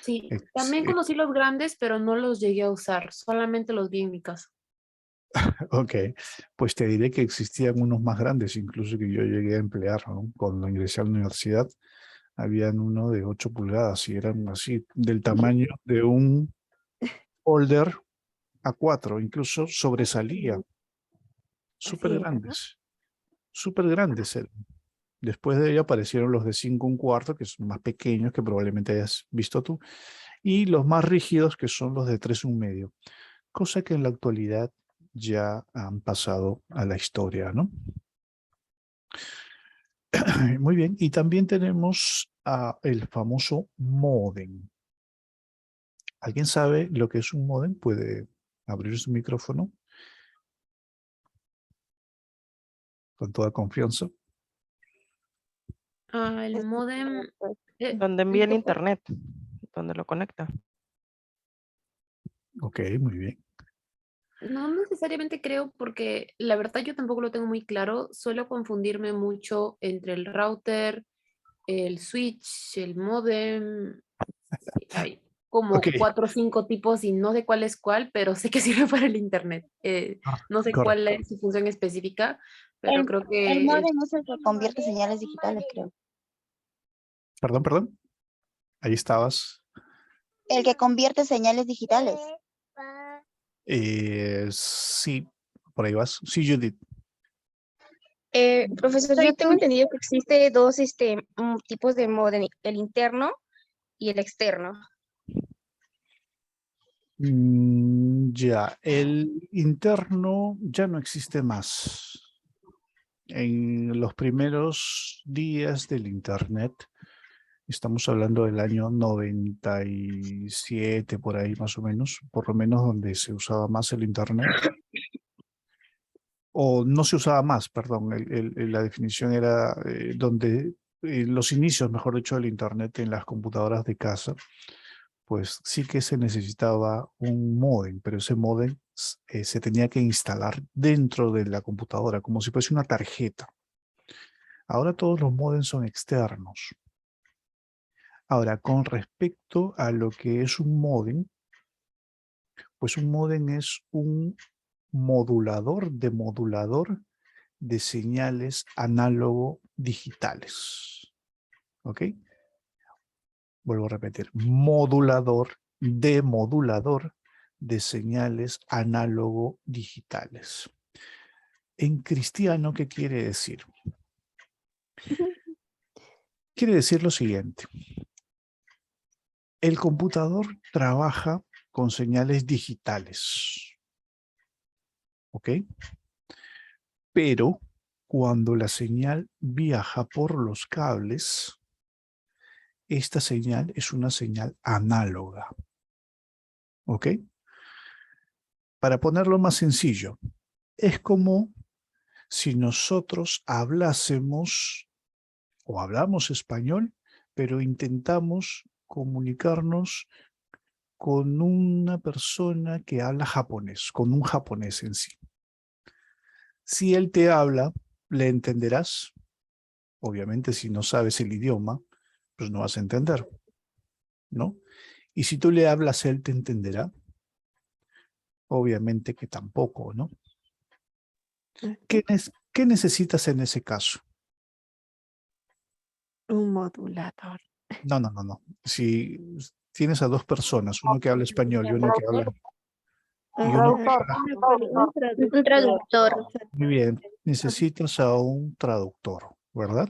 Sí, Ex- también conocí los grandes, pero no los llegué a usar, solamente los vi en mi casa. Ok, pues te diré que existían unos más grandes, incluso que yo llegué a emplear, ¿no? Cuando ingresé a la universidad, habían uno de 8 pulgadas y eran así del tamaño de un folder A4, incluso sobresalía, Así era, ¿no? súper grandes eran. Después de ello aparecieron los de 5 1/4, que son más pequeños, que probablemente hayas visto tú, y los más rígidos, que son los de 3 1/2, cosa que en la actualidad ya han pasado a la historia, ¿no? Muy bien, y también tenemos el famoso módem. ¿Alguien sabe lo que es un módem? Puede abrir su micrófono con toda confianza. El módem, Donde envía el internet, donde lo conecta. Ok, muy bien. no necesariamente creo, porque la verdad yo tampoco lo tengo muy claro, suelo confundirme mucho entre el router, el switch, el módem. Sí, hay Ok, como 4 o 5 tipos y no sé cuál es cuál, pero sé que sirve para el internet. No sé cuál correcto. es su función específica, pero creo El que módem es el que convierte señales digitales, creo. Perdón. Ahí estabas. El que convierte señales digitales. Sí, por ahí vas. Sí, Judith. Profesor, yo tengo entendido que existe dos tipos de módem, el interno y el externo. Ya, el interno ya no existe más. En los primeros días del Internet, estamos hablando del año 97, por ahí más o menos, por lo menos donde se usaba más el Internet, o no se usaba más, perdón, la definición era donde los inicios, mejor dicho, del Internet en las computadoras de casa, pues sí que se necesitaba un módem, pero ese módem se tenía que instalar dentro de la computadora, como si fuese una tarjeta. Ahora todos los módems son externos. Ahora, con respecto a lo que es un módem, pues un módem es un modulador de señales análogo digitales. ¿Ok? Vuelvo a repetir, modulador de señales análogo digitales. En cristiano, ¿qué quiere decir? Quiere decir lo siguiente. El computador trabaja con señales digitales. ¿Ok? Pero cuando la señal viaja por los cables, esta señal es una señal análoga. ¿Ok? Para ponerlo más sencillo, es como si nosotros hablásemos o hablamos español, pero intentamos comunicarnos con una persona que habla japonés, con un japonés en sí. Si él te habla, le entenderás. Obviamente, si no sabes el idioma, pues no vas a entender, ¿no? Y si tú le hablas, él te entenderá. Obviamente que tampoco, ¿no? ¿Qué necesitas en ese caso? Un modulador. No. Si tienes a dos personas, uno que habla español y uno que habla... Y uno que habla... Un traductor. Muy bien, necesitas a un traductor, ¿verdad?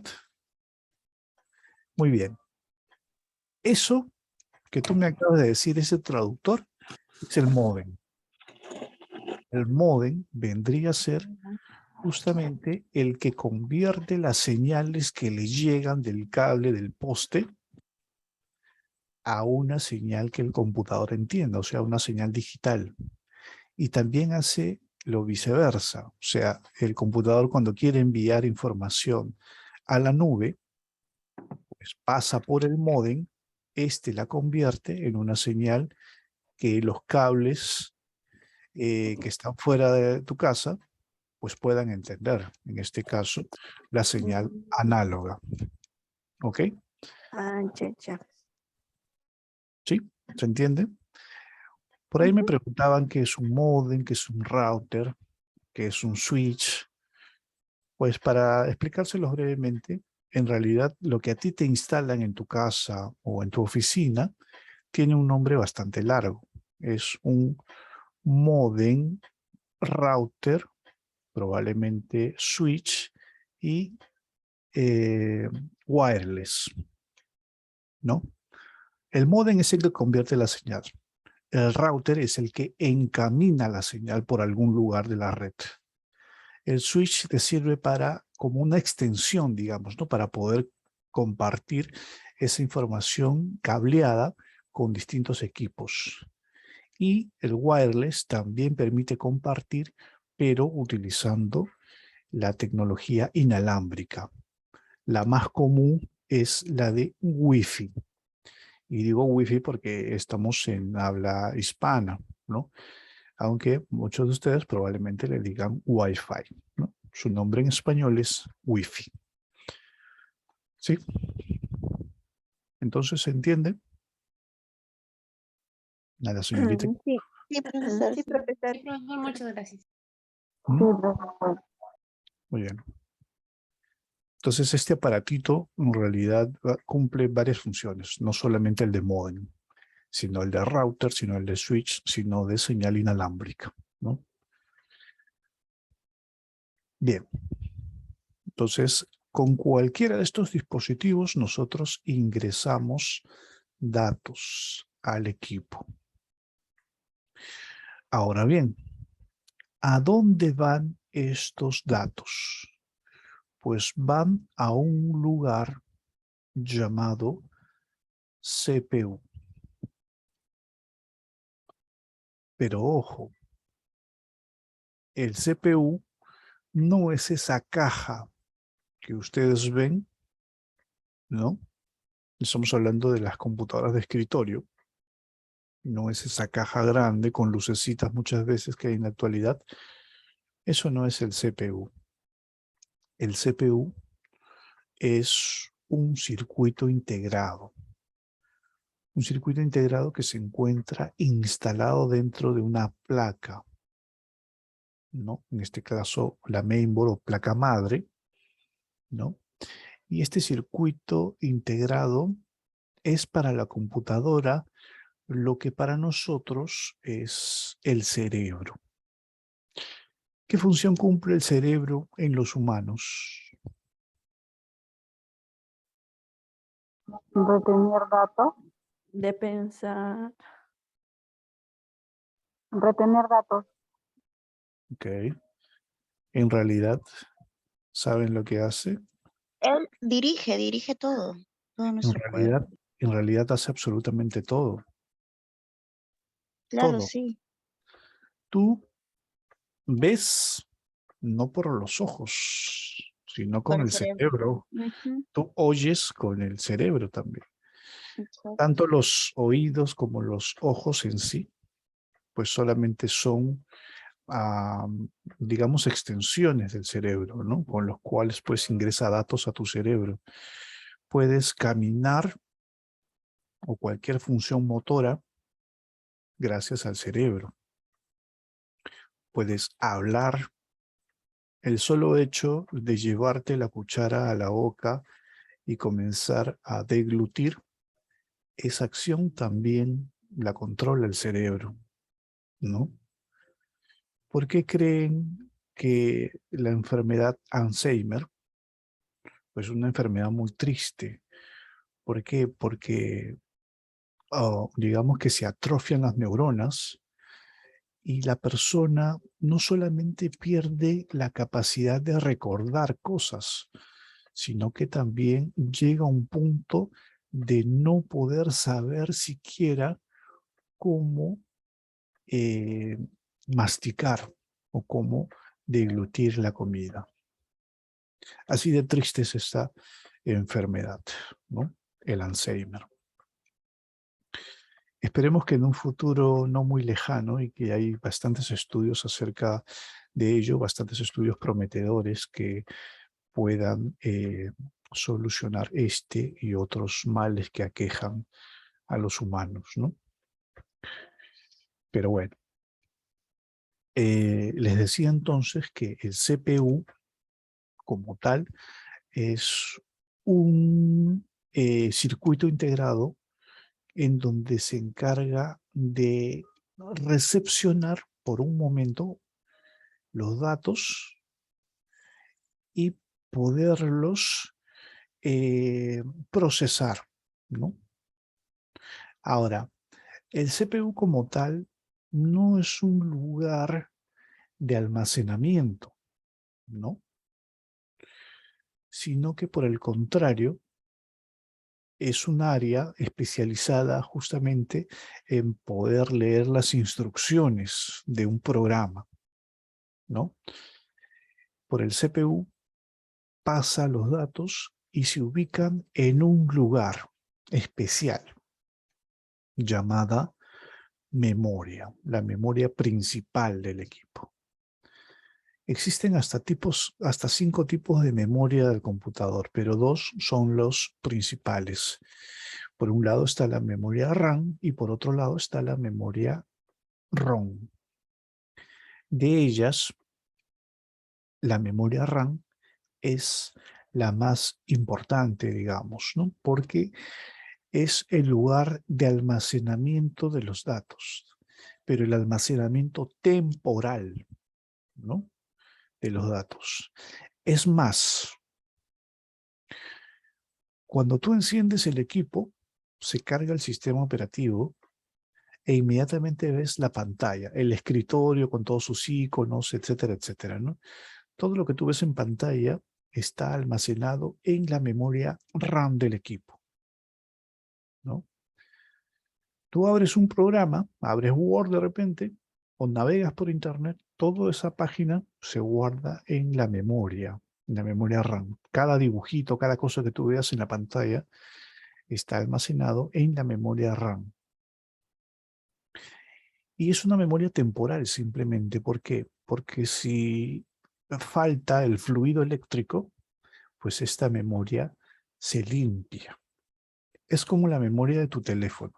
Muy bien. Eso que tú me acabas de decir, ese traductor, es el módem. El módem vendría a ser justamente el que convierte las señales que le llegan del cable del poste a una señal que el computador entienda, o sea, una señal digital. Y también hace lo viceversa, o sea, el computador cuando quiere enviar información a la nube, pues pasa por el módem, este la convierte en una señal que los cables que están fuera de tu casa pues puedan entender, en este caso, la señal análoga. ¿Ok? Ah, ya, ya. ¿Sí? ¿Se entiende? Por ahí me Ujú. preguntaban qué es un módem, qué es un router, qué es un switch. Pues para explicárselos brevemente, en realidad lo que a ti te instalan en tu casa o en tu oficina tiene un nombre bastante largo. Es un modem, router, probablemente switch y wireless, ¿no? El modem es el que convierte la señal. El router es el que encamina la señal por algún lugar de la red. El switch te sirve para, como una extensión, digamos, ¿no? Para poder compartir esa información cableada con distintos equipos. Y el wireless también permite compartir, pero utilizando la tecnología inalámbrica. La más común es la de Wi-Fi. Y digo Wi-Fi porque estamos en habla hispana, ¿no? Aunque muchos de ustedes probablemente le digan Wi-Fi, ¿no? Su nombre en español es Wi-Fi. ¿Sí? Entonces, ¿se entiende? A la señorita. Sí, Sí, profesor. sí, Sí. profesor. Sí, profesor, muchas gracias. Sí, profesor. Muy bien. Entonces, este aparatito en realidad cumple varias funciones, no solamente el de modem, sino el de router, sino el de switch, sino de señal inalámbrica, ¿no? Bien. Entonces, con cualquiera de estos dispositivos nosotros ingresamos datos al equipo. Ahora bien, ¿a dónde van estos datos? Pues van a un lugar llamado CPU. Pero ojo, el CPU no es esa caja que ustedes ven, ¿no? Estamos hablando de las computadoras de escritorio. No es esa caja grande con lucecitas muchas veces que hay en la actualidad. Eso no es el CPU. El CPU es un circuito integrado. Un circuito integrado que se encuentra instalado dentro de una placa, ¿no? En este caso, la mainboard o placa madre, ¿no? Y este circuito integrado es para la computadora lo que para nosotros es el cerebro. ¿Qué función cumple el cerebro en los humanos? Retener datos. De pensar. Retener datos. Ok. En realidad, ¿saben lo que hace? Él dirige todo nuestro cuerpo. En realidad hace absolutamente todo. Claro, Todo. sí. Tú ves no por los ojos, sino con Con el el cerebro. cerebro. Ujú. Tú oyes con el cerebro también. Exacto. Tanto los oídos como los ojos en sí, pues solamente son, digamos, extensiones del cerebro, ¿no? Con los cuales pues ingresa datos a tu cerebro. Puedes caminar o cualquier función motora gracias al cerebro. Puedes hablar. El solo hecho de llevarte la cuchara a la boca y comenzar a deglutir, esa acción también la controla el cerebro, ¿no? ¿Por qué creen que la enfermedad Alzheimer, pues es una enfermedad muy triste? ¿Por qué? Porque digamos que se atrofian las neuronas y la persona no solamente pierde la capacidad de recordar cosas, sino que también llega a un punto de no poder saber siquiera cómo masticar o cómo deglutir la comida. Así de triste es esta enfermedad, ¿no? El Alzheimer. Esperemos que en un futuro no muy lejano, y que hay bastantes estudios acerca de ello, bastantes estudios prometedores que puedan solucionar este y otros males que aquejan a los humanos, ¿no? Pero bueno, les decía entonces que el CPU como tal es un circuito integrado en donde se encarga de recepcionar por un momento los datos y poderlos procesar, ¿no? Ahora, el CPU como tal no es un lugar de almacenamiento, ¿no? Sino que por el contrario, es un área especializada justamente en poder leer las instrucciones de un programa, ¿no? Por el CPU pasa los datos y se ubican en un lugar especial llamada memoria, la memoria principal del equipo. Existen hasta 5 tipos de memoria del computador, pero 2 son los principales. Por un lado está la memoria RAM y por otro lado está la memoria ROM. De ellas, la memoria RAM es la más importante, digamos, ¿no? Porque es el lugar de almacenamiento de los datos, pero el almacenamiento temporal, ¿no? De los datos. Es más, cuando tú enciendes el equipo, se carga el sistema operativo e inmediatamente ves la pantalla, el escritorio con todos sus iconos, etcétera, etcétera, ¿no? Todo lo que tú ves en pantalla está almacenado en la memoria RAM del equipo, ¿no? Tú abres un programa, abres Word de repente, o navegas por Internet, toda esa página se guarda en la memoria RAM. Cada dibujito, cada cosa que tú veas en la pantalla está almacenado en la memoria RAM. Y es una memoria temporal simplemente. ¿Por qué? Porque si falta el fluido eléctrico, pues esta memoria se limpia. Es como la memoria de tu teléfono.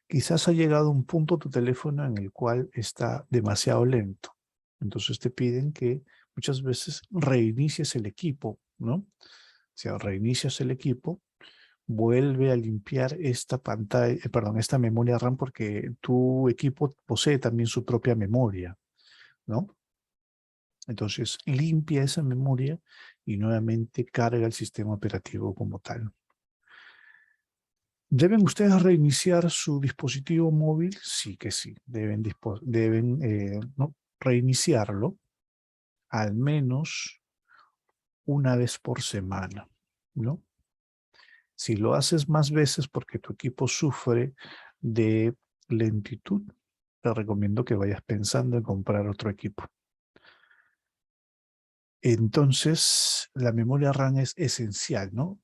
Quizás ha llegado un punto tu teléfono en el cual está demasiado lento. Entonces te piden que muchas veces reinicies el equipo, ¿no? O sea, reinicias el equipo, vuelve a limpiar esta pantalla, esta memoria RAM, porque tu equipo posee también su propia memoria, ¿no? Entonces limpia esa memoria y nuevamente carga el sistema operativo como tal. ¿Deben ustedes reiniciar su dispositivo móvil? Sí que sí, deben ¿no? reiniciarlo al menos una vez por semana, ¿no? Si lo haces más veces porque tu equipo sufre de lentitud, te recomiendo que vayas pensando en comprar otro equipo. Entonces, la memoria RAM es esencial, ¿no?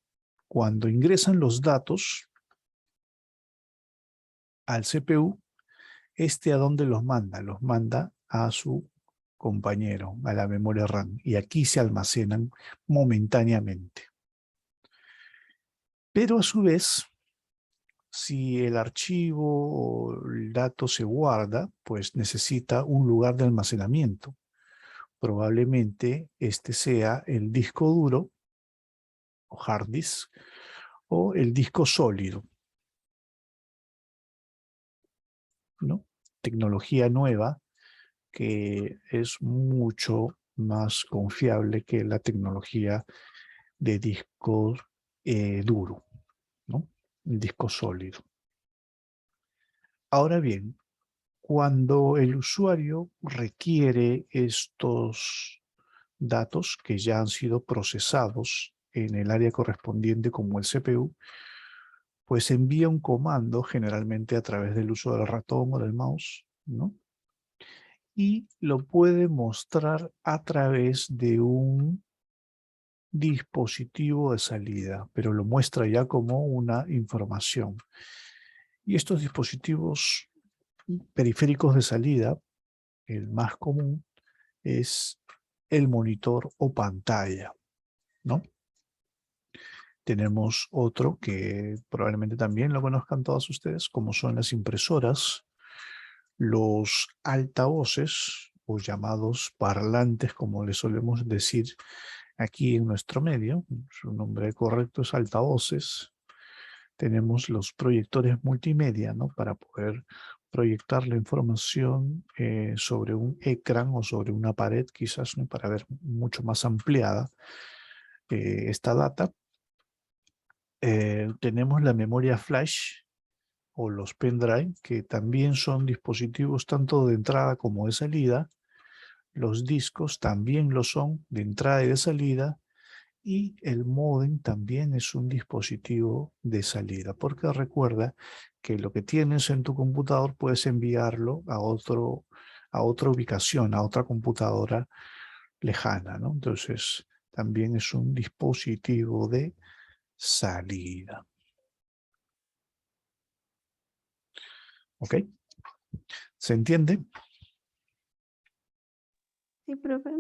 Cuando ingresan los datos al CPU, ¿a dónde los manda? Los manda a su compañero, a la memoria RAM, y aquí se almacenan momentáneamente. Pero a su vez, si el archivo o el dato se guarda, pues necesita un lugar de almacenamiento. Probablemente este sea el disco duro o hard disk o el disco sólido, ¿no? Tecnología nueva que es mucho más confiable que la tecnología de disco duro, ¿no? El disco sólido. Ahora bien, Cuando el usuario requiere estos datos que ya han sido procesados en el área correspondiente como el CPU, pues envía un comando generalmente a través del uso del ratón o del mouse, ¿no? Y lo puede mostrar a través de un dispositivo de salida, pero lo muestra ya como una información. Y estos dispositivos periféricos de salida, el más común, es el monitor o pantalla, ¿no? Tenemos otro que probablemente también lo conozcan todos ustedes, como son las impresoras, los altavoces o llamados parlantes, como le solemos decir aquí en nuestro medio. Su nombre correcto es altavoces. Tenemos los proyectores multimedia, ¿no? Para poder proyectar la información sobre un ecran o sobre una pared, quizás, ¿no? Para ver mucho más ampliada esta data. Tenemos la memoria flash o los pendrive, que también son dispositivos tanto de entrada como de salida. Los discos también lo son de entrada y de salida. Y el módem también es un dispositivo de salida, porque recuerda que lo que tienes en tu computador puedes enviarlo a otra ubicación, a otra computadora lejana, ¿no? Entonces, también es un dispositivo de salida. ¿Ok? ¿Se entiende? Sí, profe.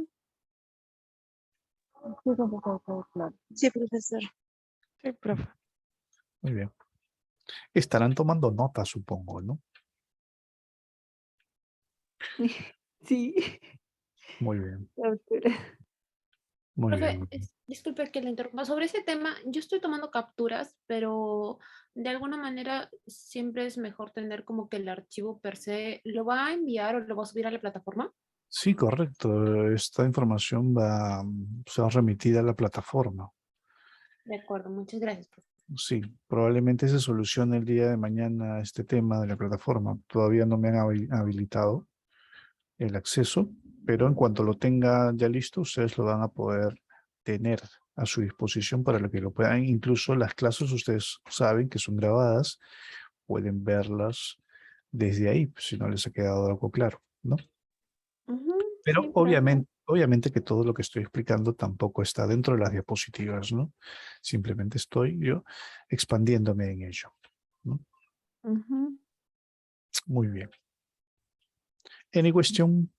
Sí, profesor, todo claro. Sí, profesor. Sí, profe. Muy bien. Estarán tomando nota, supongo, ¿no? Sí. Muy bien, La altura. muy bien. Profe, Muy bien. disculpe que le interrumpa. Sobre ese tema, yo estoy tomando capturas, pero de alguna manera siempre es mejor tener como que el archivo per se, ¿lo va a enviar o lo va a subir a la plataforma? Sí, correcto. Esta información será remitida a la plataforma. De acuerdo, muchas gracias, profe. Sí, probablemente se solucione el día de mañana este tema de la plataforma. Todavía no me han habilitado el acceso, pero en cuanto lo tenga ya listo, ustedes lo van a poder tener a su disposición para lo que lo puedan. Incluso las clases, ustedes saben que son grabadas, pueden verlas desde ahí, si no les ha quedado algo claro, ¿no? Ujú, Pero sí, profe. obviamente que todo lo que estoy explicando tampoco está dentro de las diapositivas, ¿no? Simplemente estoy yo expandiéndome en ello, ¿no? Ujú. Muy bien. Any question?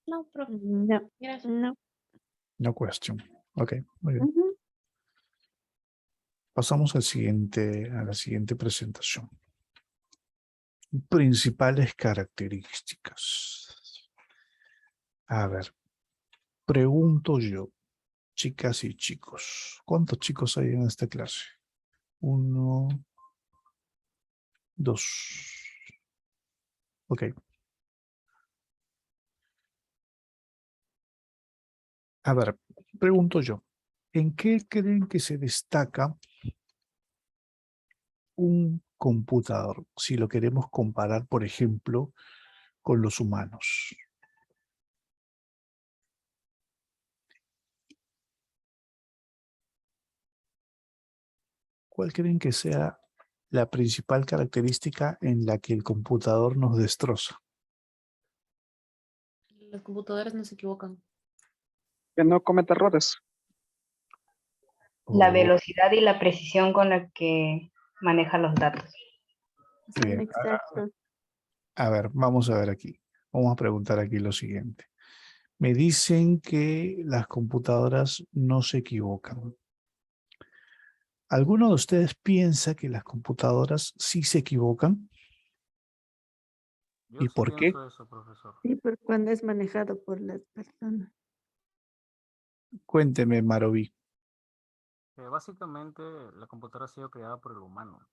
No, profe, No, gracias. no. No question. Ok, muy bien. Ujú. Pasamos a la siguiente presentación. Principales características. A ver, pregunto yo, chicas y chicos, ¿cuántos chicos hay en esta clase? 1, 2. Ok. A ver, pregunto yo, ¿en qué creen que se destaca un computador si lo queremos comparar, por ejemplo, con los humanos? ¿Cuál creen que sea la principal característica en la que el computador nos destroza? Las computadoras no se equivocan. Que no cometa errores. La Oh, velocidad y la precisión con la que maneja los datos. Son bien. exactos. A ver, vamos a ver aquí. Vamos a preguntar aquí lo siguiente. Me dicen que las computadoras no se equivocan. ¿Alguno de ustedes piensa que las computadoras sí se equivocan? Yo ¿Y sí por qué? pienso eso, profesor. Sí, pero cuando es manejado por las personas. Cuénteme, Maroví. Básicamente, la computadora ha sido creada por el humano.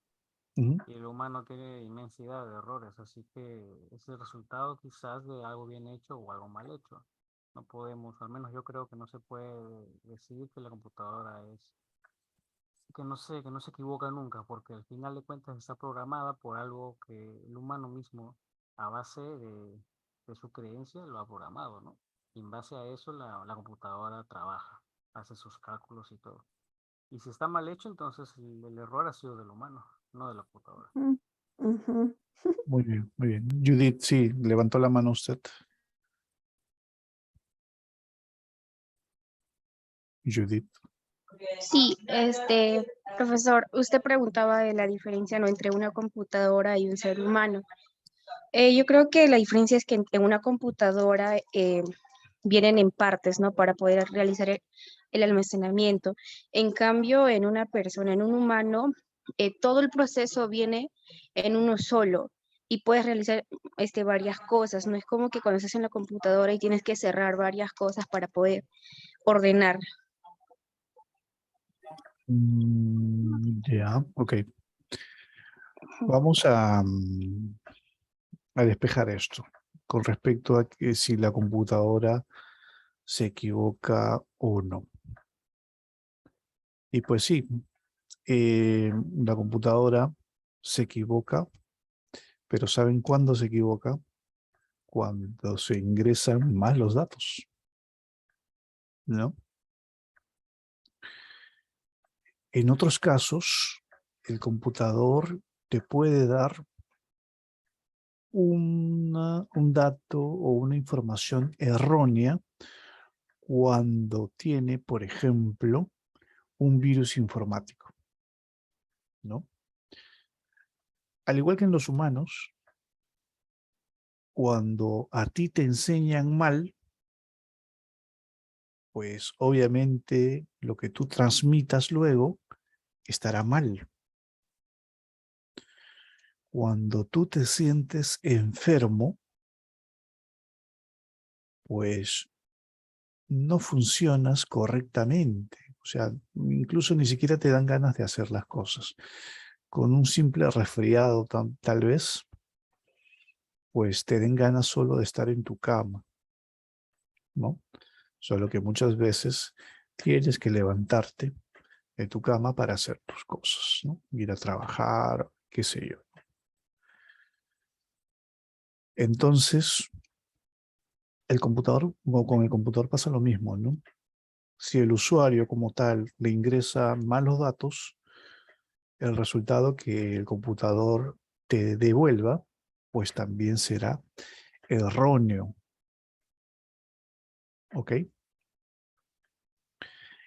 Ujú. Y el humano tiene inmensidad de errores, así que es el resultado quizás de algo bien hecho o algo mal hecho. No podemos, al menos yo creo que no se puede decir que la computadora es que no se equivoca nunca, porque al final de cuentas está programada por algo que el humano mismo, a base de su creencia, lo ha programado, ¿no? Y en base a eso la computadora trabaja, hace sus cálculos y todo. Y si está mal hecho, entonces el error ha sido del humano, no de la computadora. Ujú. Muy bien, muy bien. Judith, sí, levantó la mano usted. Judith. Sí, profesor, usted preguntaba de la diferencia, ¿no?, entre una computadora y un ser humano. Yo creo que la diferencia es que en una computadora vienen en partes, ¿no?, para poder realizar el almacenamiento. En cambio, en una persona, en un humano, todo el proceso viene en uno solo y puedes realizar varias cosas. No es como que cuando estás en la computadora y tienes que cerrar varias cosas para poder ordenar. Ya, ok. Vamos a despejar esto con respecto a que si la computadora se equivoca o no. Y pues sí, la computadora se equivoca, pero ¿saben cuándo se equivoca? Cuando se ingresan más los datos, ¿no? En otros casos, el computador te puede dar un dato o una información errónea cuando tiene, por ejemplo, un virus informático, ¿no? Al igual que en los humanos, cuando a ti te enseñan mal, pues obviamente lo que tú transmitas luego estará mal. Cuando tú te sientes enfermo, pues no funcionas correctamente. O sea, incluso ni siquiera te dan ganas de hacer las cosas. Con un simple resfriado tal vez, pues te den ganas solo de estar en tu cama, ¿no? Solo que muchas veces tienes que levantarte de tu cama para hacer tus cosas, ¿no? Ir a trabajar, qué sé yo. Entonces, con el computador pasa lo mismo, ¿no? Si el usuario como tal le ingresa malos datos, el resultado que el computador te devuelva, pues también será erróneo, ¿ok?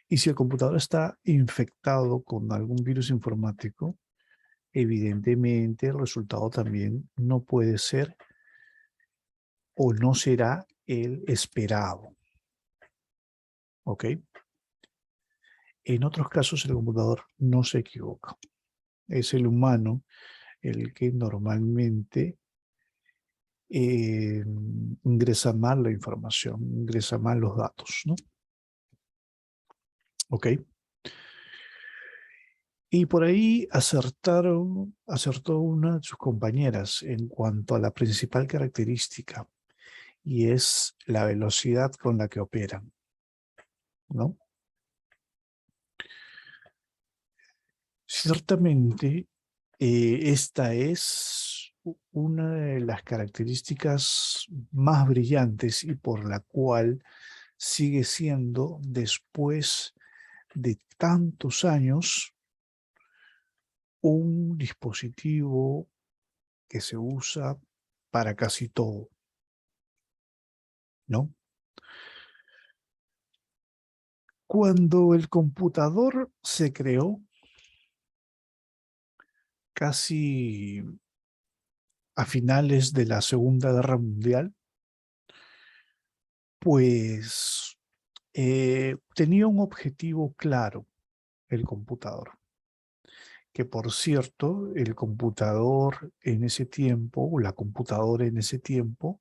Y si el computador está infectado con algún virus informático, evidentemente el resultado también no puede ser o no será el esperado, ¿ok? En otros casos el computador no se equivoca. Es el humano el que normalmente ingresa mal la información, ingresa mal los datos, ¿no? ¿Ok? Y por ahí acertó una de sus compañeras en cuanto a la principal característica, y es la velocidad con la que operan, ¿no? Ciertamente, esta es una de las características más brillantes y por la cual sigue siendo, después de tantos años, un dispositivo que se usa para casi todo, ¿no? Cuando el computador se creó, casi a finales de la Segunda Guerra Mundial, pues tenía un objetivo claro el computador. Que por cierto, el computador en ese tiempo, o la computadora en ese tiempo,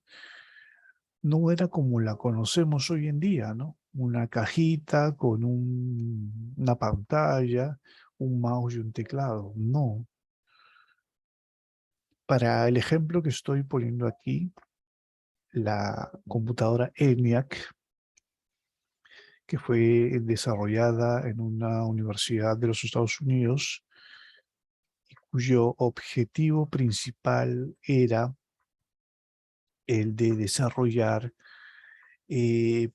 no era como la conocemos hoy en día, ¿no? Una cajita con una pantalla, un mouse y un teclado. No. Para el ejemplo que estoy poniendo aquí, la computadora ENIAC, que fue desarrollada en una universidad de los Estados Unidos y cuyo objetivo principal era el de desarrollar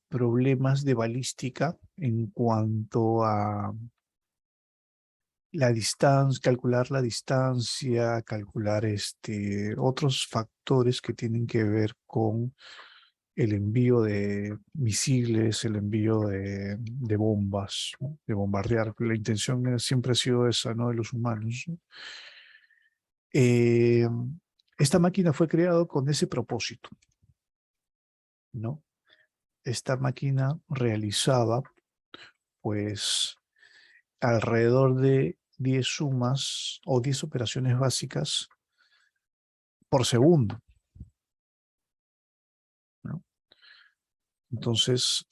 problemas de balística en cuanto a la distancia, calcular la distancia, calcular otros factores que tienen que ver con el envío de misiles, el envío de bombas, ¿no? De bombardear. La intención siempre ha sido esa, ¿no? De los humanos, ¿no? Esta máquina fue creada con ese propósito, ¿no? Esta máquina realizaba, pues, alrededor de 10 sumas o 10 operaciones básicas por segundo, ¿no? Entonces,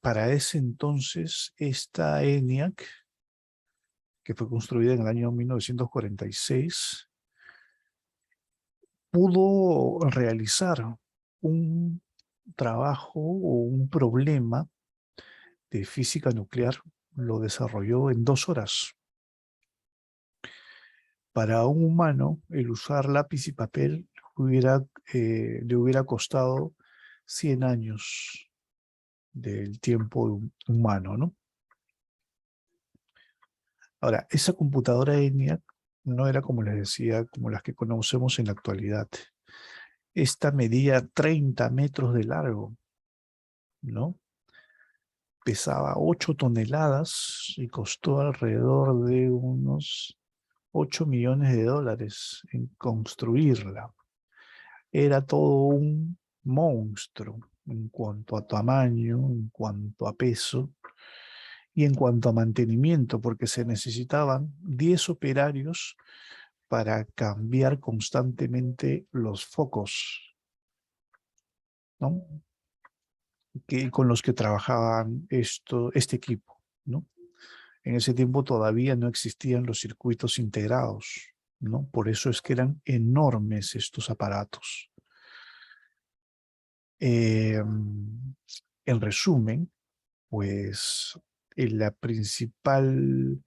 para ese entonces, esta ENIAC, que fue construida en el año 1946, pudo realizar un trabajo o un problema de física nuclear, lo desarrolló en 2 horas. Para un humano, el usar lápiz y papel le hubiera costado 100 años del tiempo humano, ¿no? Ahora, esa computadora ENIAC no era, como les decía, como las que conocemos en la actualidad. Esta medía 30 metros de largo, ¿no? Pesaba 8 toneladas y costó alrededor de unos 8 millones de dólares en construirla. Era todo un monstruo en cuanto a tamaño, en cuanto a peso y en cuanto a mantenimiento, porque se necesitaban 10 operarios para cambiar constantemente los focos, ¿no? Con los que trabajaban este equipo, ¿no? En ese tiempo todavía no existían los circuitos integrados, ¿no? Por eso es que eran enormes estos aparatos. En resumen, pues la principal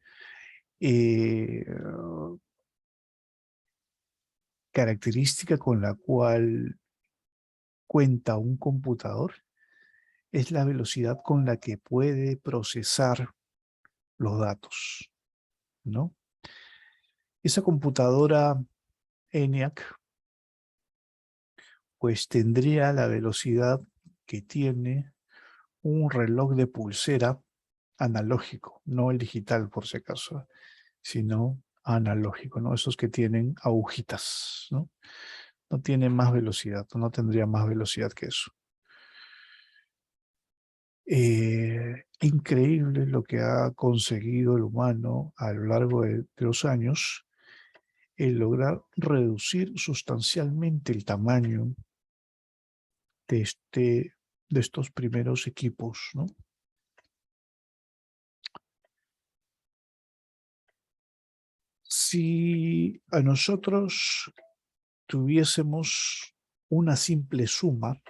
característica con la cual cuenta un computador es la velocidad con la que puede procesar los datos, ¿no? Esa computadora ENIAC pues tendría la velocidad que tiene un reloj de pulsera analógico, no el digital por si acaso, sino analógico, ¿no? Esos que tienen agujitas, ¿no? No tiene más velocidad, no tendría más velocidad que eso. Increíble lo que ha conseguido el humano a lo largo de los años, el lograr reducir sustancialmente el tamaño de estos primeros equipos, ¿no? Si a nosotros tuviésemos una simple suma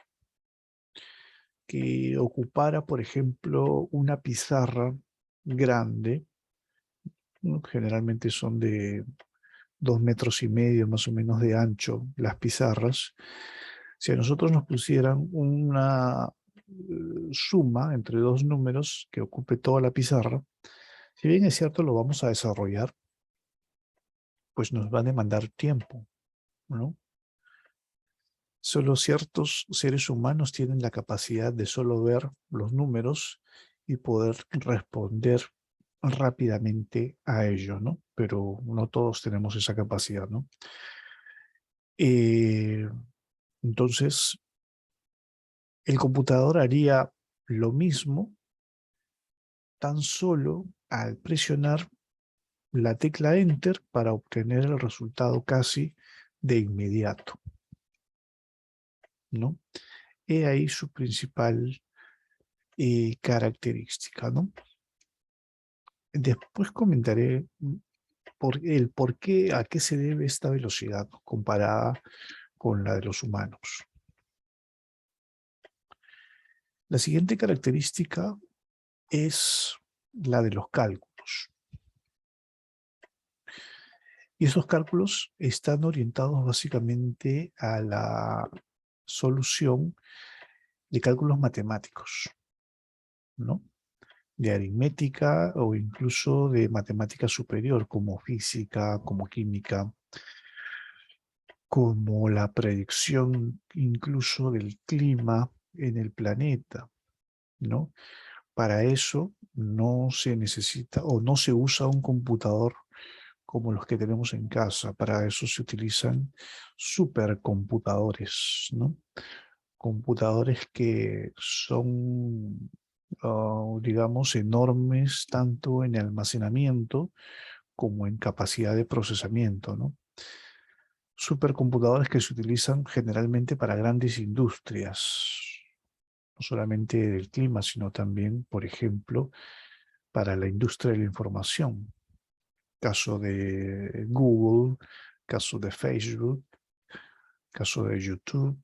que ocupara, por ejemplo, una pizarra grande, ¿no? Generalmente son de 2,5 metros más o menos de ancho las pizarras. Si a nosotros nos pusieran una suma entre 2 números que ocupe toda la pizarra, si bien es cierto lo vamos a desarrollar, pues nos va a demandar tiempo, ¿no? Solo ciertos seres humanos tienen la capacidad de solo ver los números y poder responder rápidamente a ello, ¿no? Pero no todos tenemos esa capacidad, ¿no? Entonces, el computador haría lo mismo tan solo al presionar la tecla Enter para obtener el resultado casi de inmediato, ¿no? He ahí su principal característica, ¿no? Después comentaré por qué, a qué se debe esta velocidad comparada con la de los humanos. La siguiente característica es la de los cálculos. Y esos cálculos están orientados básicamente a la solución de cálculos matemáticos, ¿no? De aritmética o incluso de matemática superior, como física, como química, como la predicción incluso del clima en el planeta, ¿no? Para eso no se necesita o no se usa un computador como los que tenemos en casa. Para eso se utilizan supercomputadores, ¿no? Computadores que son, digamos, enormes tanto en almacenamiento como en capacidad de procesamiento, ¿no? Supercomputadores que se utilizan generalmente para grandes industrias, no solamente del clima, sino también, por ejemplo, para la industria de la información. Caso de Google, caso de Facebook, caso de YouTube,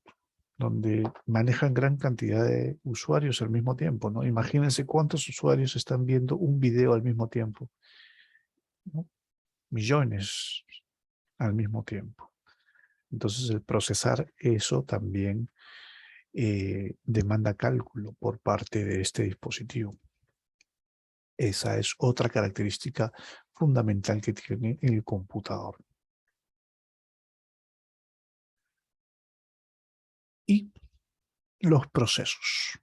donde manejan gran cantidad de usuarios al mismo tiempo, ¿no? Imagínense cuántos usuarios están viendo un video al mismo tiempo, ¿no? Millones al mismo tiempo. Entonces, el procesar eso también demanda cálculo por parte de este dispositivo. Esa es otra característica fundamental que tiene el computador. Y los procesos.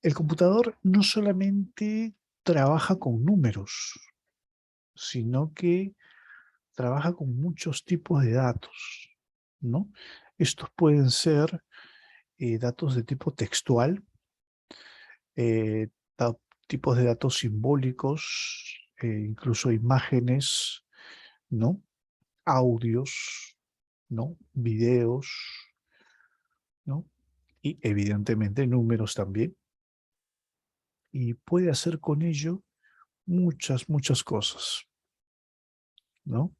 El computador no solamente trabaja con números, sino que trabaja con muchos tipos de datos, ¿no? Estos pueden ser datos de tipo textual, eh, tipos de datos simbólicos, incluso imágenes, ¿no? Audios, ¿no? Videos, ¿no? Y evidentemente números también. Y puede hacer con ello muchas cosas, ¿no?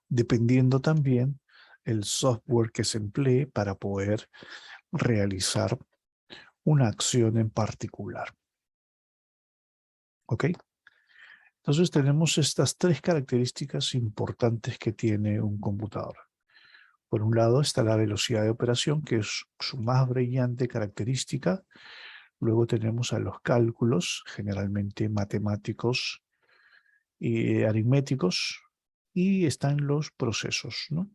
Dependiendo también el software que se emplee para poder realizar una acción en particular. ¿Ok? Entonces tenemos estas tres características importantes que tiene un computador. Por un lado está la velocidad de operación, que es su más brillante característica. Luego tenemos a los cálculos, generalmente matemáticos y aritméticos, y están los procesos, ¿no?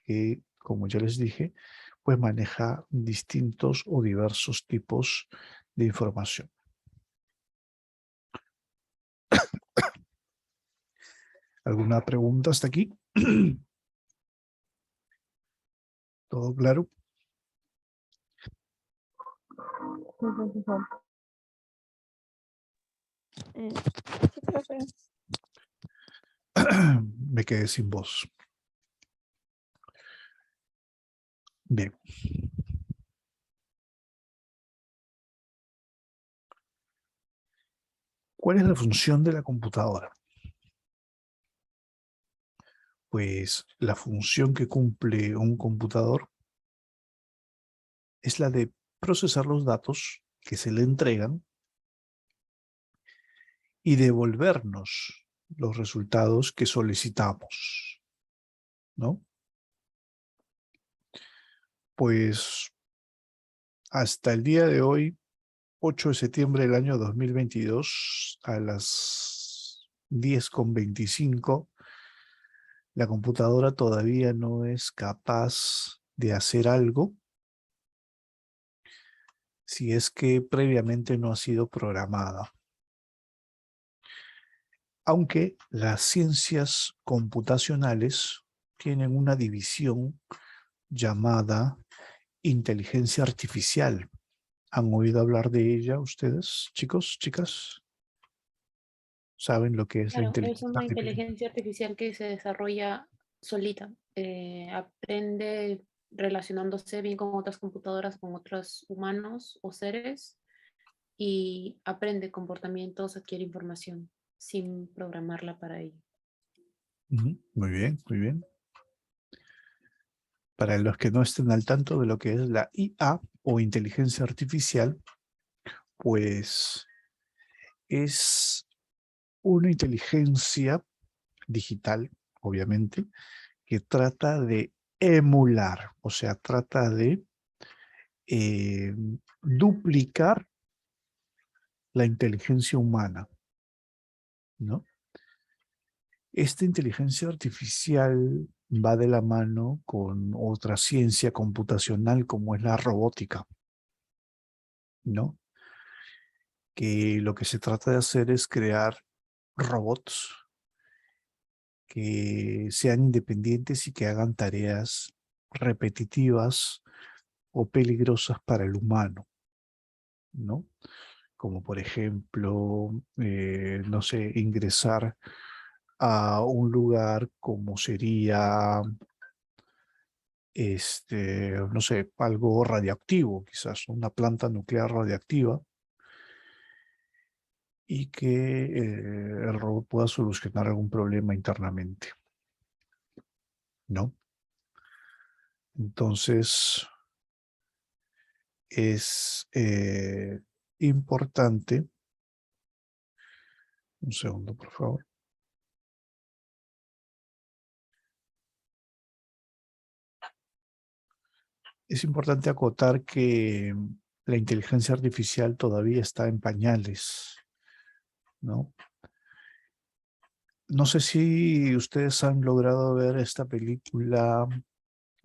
Que, como ya les dije, pues maneja distintos o diversos tipos de información. ¿Alguna pregunta hasta aquí? ¿Todo claro? Sí, profesor. Sí, profe. Me quedé sin voz. Bien. ¿Cuál es la función de la computadora? Pues la función que cumple un computador es la de procesar los datos que se le entregan y devolvernos los resultados que solicitamos, ¿no? Pues hasta el día de hoy, 8 de septiembre del año 2022, a las 10:25, la computadora todavía no es capaz de hacer algo si es que previamente no ha sido programada. Aunque las ciencias computacionales tienen una división llamada inteligencia artificial. ¿Han oído hablar de ella ustedes, chicos, chicas? ¿Saben lo que es la Claro, es inteligencia una artificial? inteligencia artificial que se desarrolla solita. Aprende relacionándose bien con otras computadoras, con otros humanos o seres y aprende comportamientos, adquiere información sin programarla para ello. Muy bien, muy bien. Para los que no estén al tanto de lo que es la IA o inteligencia artificial, pues es una inteligencia digital, obviamente, que trata de emular, o sea, trata de duplicar la inteligencia humana, ¿no? Esta inteligencia artificial va de la mano con otra ciencia computacional como es la robótica, ¿no? Que lo que se trata de hacer es crear robots que sean independientes y que hagan tareas repetitivas o peligrosas para el humano, ¿no? Como por ejemplo, no sé, ingresar a un lugar como sería, no sé, algo radiactivo, quizás una planta nuclear radiactiva, y que el robot pueda solucionar algún problema internamente, ¿no? Entonces, es importante, un segundo, por favor. Es importante acotar que la inteligencia artificial todavía está en pañales, ¿no? No sé si ustedes han logrado ver esta película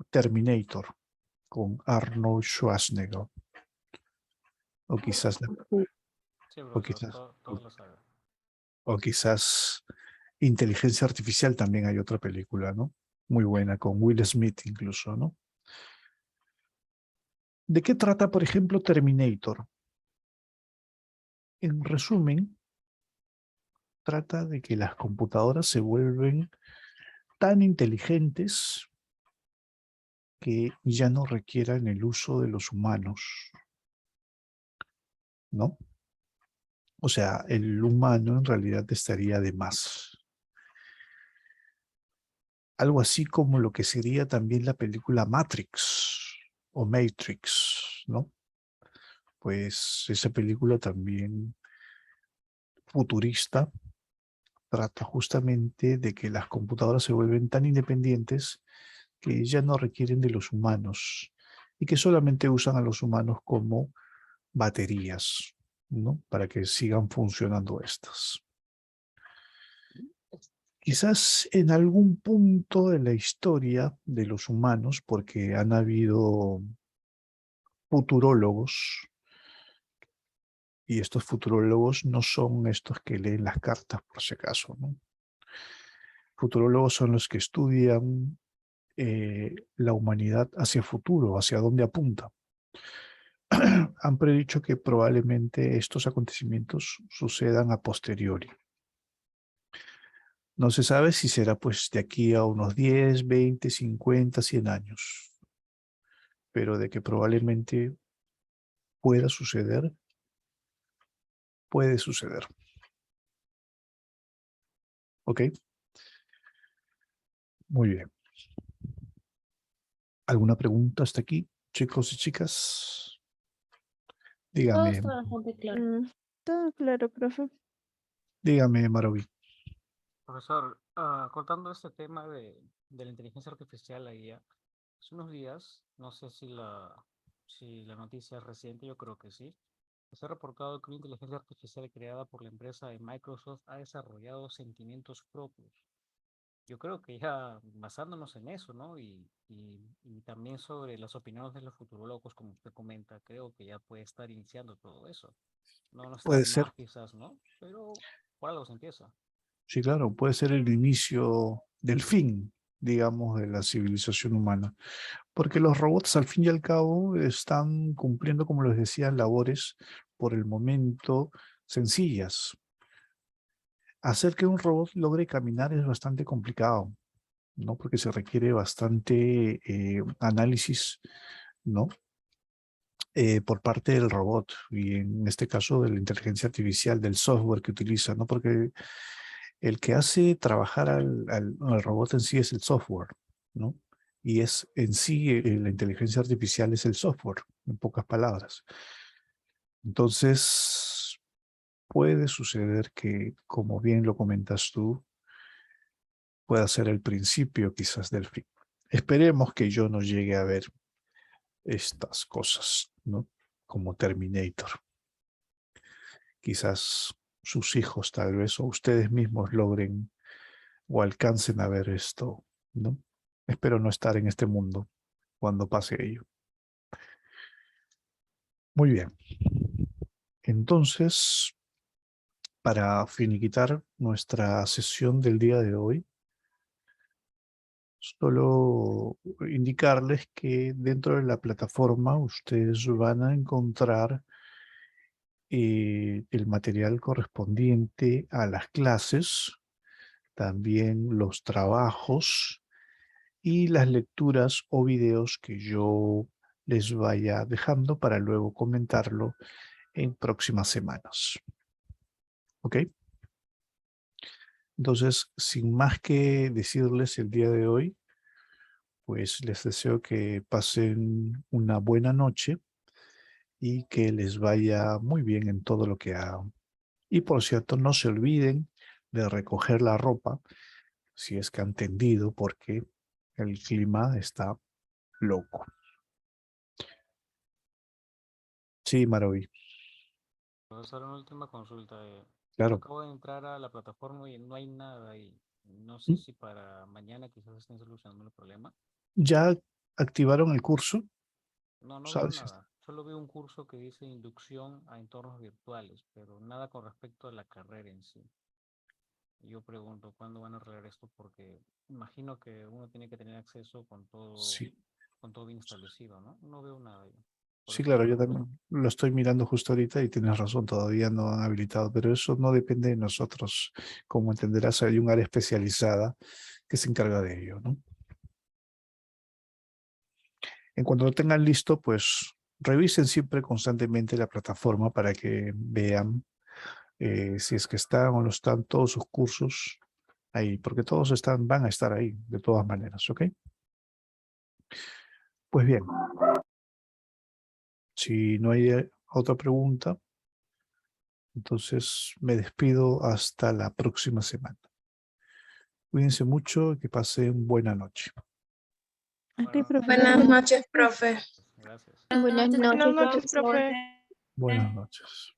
Terminator con Arnold Schwarzenegger. O quizás, Sí, o profesor, quizás, todos lo saben. o quizás Inteligencia Artificial también hay otra película, ¿no? Muy buena, con Will Smith incluso, ¿no? ¿De qué trata, por ejemplo, Terminator? En resumen, trata de que las computadoras se vuelven tan inteligentes que ya no requieran el uso de los humanos, ¿no? O sea, el humano en realidad estaría de más. Algo así como lo que sería también la película Matrix o Matrix, ¿no? Pues esa película también futurista trata justamente de que las computadoras se vuelven tan independientes que ya no requieren de los humanos y que solamente usan a los humanos como baterías, ¿no? Para que sigan funcionando estas. Quizás en algún punto de la historia de los humanos, porque han habido futurólogos, y estos futurólogos no son estos que leen las cartas, por si acaso, ¿no? Futurólogos son los que estudian la humanidad hacia futuro, hacia dónde apunta. Han predicho que probablemente estos acontecimientos sucedan a posteriori. No se sabe si será pues de aquí a unos 10, 20, 50, 100 años, pero de que probablemente pueda suceder, puede suceder. ¿Ok? Muy bien. ¿Alguna pregunta hasta aquí, chicos y chicas? Todo Dígame, está bastante claro. Todo claro, profe. dígame, Marovi. Profesor, contando este tema de la inteligencia artificial, la guía, hace unos días, no sé si la noticia es reciente, yo creo que sí, se ha reportado que una inteligencia artificial creada por la empresa de Microsoft ha desarrollado sentimientos propios. Yo creo que ya basándonos en eso, ¿no? Y también sobre las opiniones de los futurólogos, como usted comenta, creo que ya puede estar iniciando todo eso. No está Puede de ser, más quizás, ¿no? Pero por algo se empieza. sí, claro, puede ser el inicio del fin, digamos, de la civilización humana. Porque los robots, al fin y al cabo, están cumpliendo, como les decía, labores por el momento sencillas. Hacer que un robot logre caminar es bastante complicado, ¿no? Porque se requiere bastante análisis, ¿no? Por parte del robot y en este caso de la inteligencia artificial, del software que utiliza, ¿no? Porque el que hace trabajar al robot en sí es el software, ¿no? Y es en sí la inteligencia artificial es el software, en pocas palabras. Entonces, puede suceder que, como bien lo comentas tú, pueda ser el principio quizás del fin. Esperemos que yo no llegue a ver estas cosas, ¿no? Como Terminator. Quizás sus hijos tal vez o ustedes mismos logren o alcancen a ver esto, ¿no? Espero no estar en este mundo cuando pase ello. Muy bien. Entonces, para finiquitar nuestra sesión del día de hoy, solo indicarles que dentro de la plataforma ustedes van a encontrar el material correspondiente a las clases, también los trabajos y las lecturas o videos que yo les vaya dejando para luego comentarlo en próximas semanas. ¿Ok? Entonces, sin más que decirles el día de hoy, pues les deseo que pasen una buena noche y que les vaya muy bien en todo lo que hagan. Y por cierto, no se olviden de recoger la ropa, si es que han tendido, porque el clima está loco. Sí, Marovi, Profesor, una última consulta. claro. Acabo de entrar a la plataforma y no hay nada ahí. No sé si para mañana quizás estén solucionando el problema. ¿Ya activaron el curso? No, no veo ¿Sabes? nada. Solo veo un curso que dice inducción a entornos virtuales, pero nada con respecto a la carrera en sí. Y yo pregunto, ¿cuándo van a arreglar esto? Porque imagino que uno tiene que tener acceso Sí, con todo bien establecido, ¿no? No veo nada ahí. Por sí, eso le claro, yo pregunto. también lo estoy mirando justo ahorita y tienes razón, todavía no han habilitado, pero eso no depende de nosotros. Como entenderás, hay un área especializada que se encarga de ello, ¿no? En cuanto lo tengan listo, pues revisen siempre constantemente la plataforma para que vean si es que están o no están todos sus cursos ahí, porque todos van a estar ahí de todas maneras, ¿ok? Pues bien, si no hay otra pregunta, entonces me despido hasta la próxima semana. Cuídense mucho y que pasen buena noche. Ok, profesor. Buenas noches, profe. Gracias. Buenas noches, Buenas noches, profesor. profe. Buenas noches.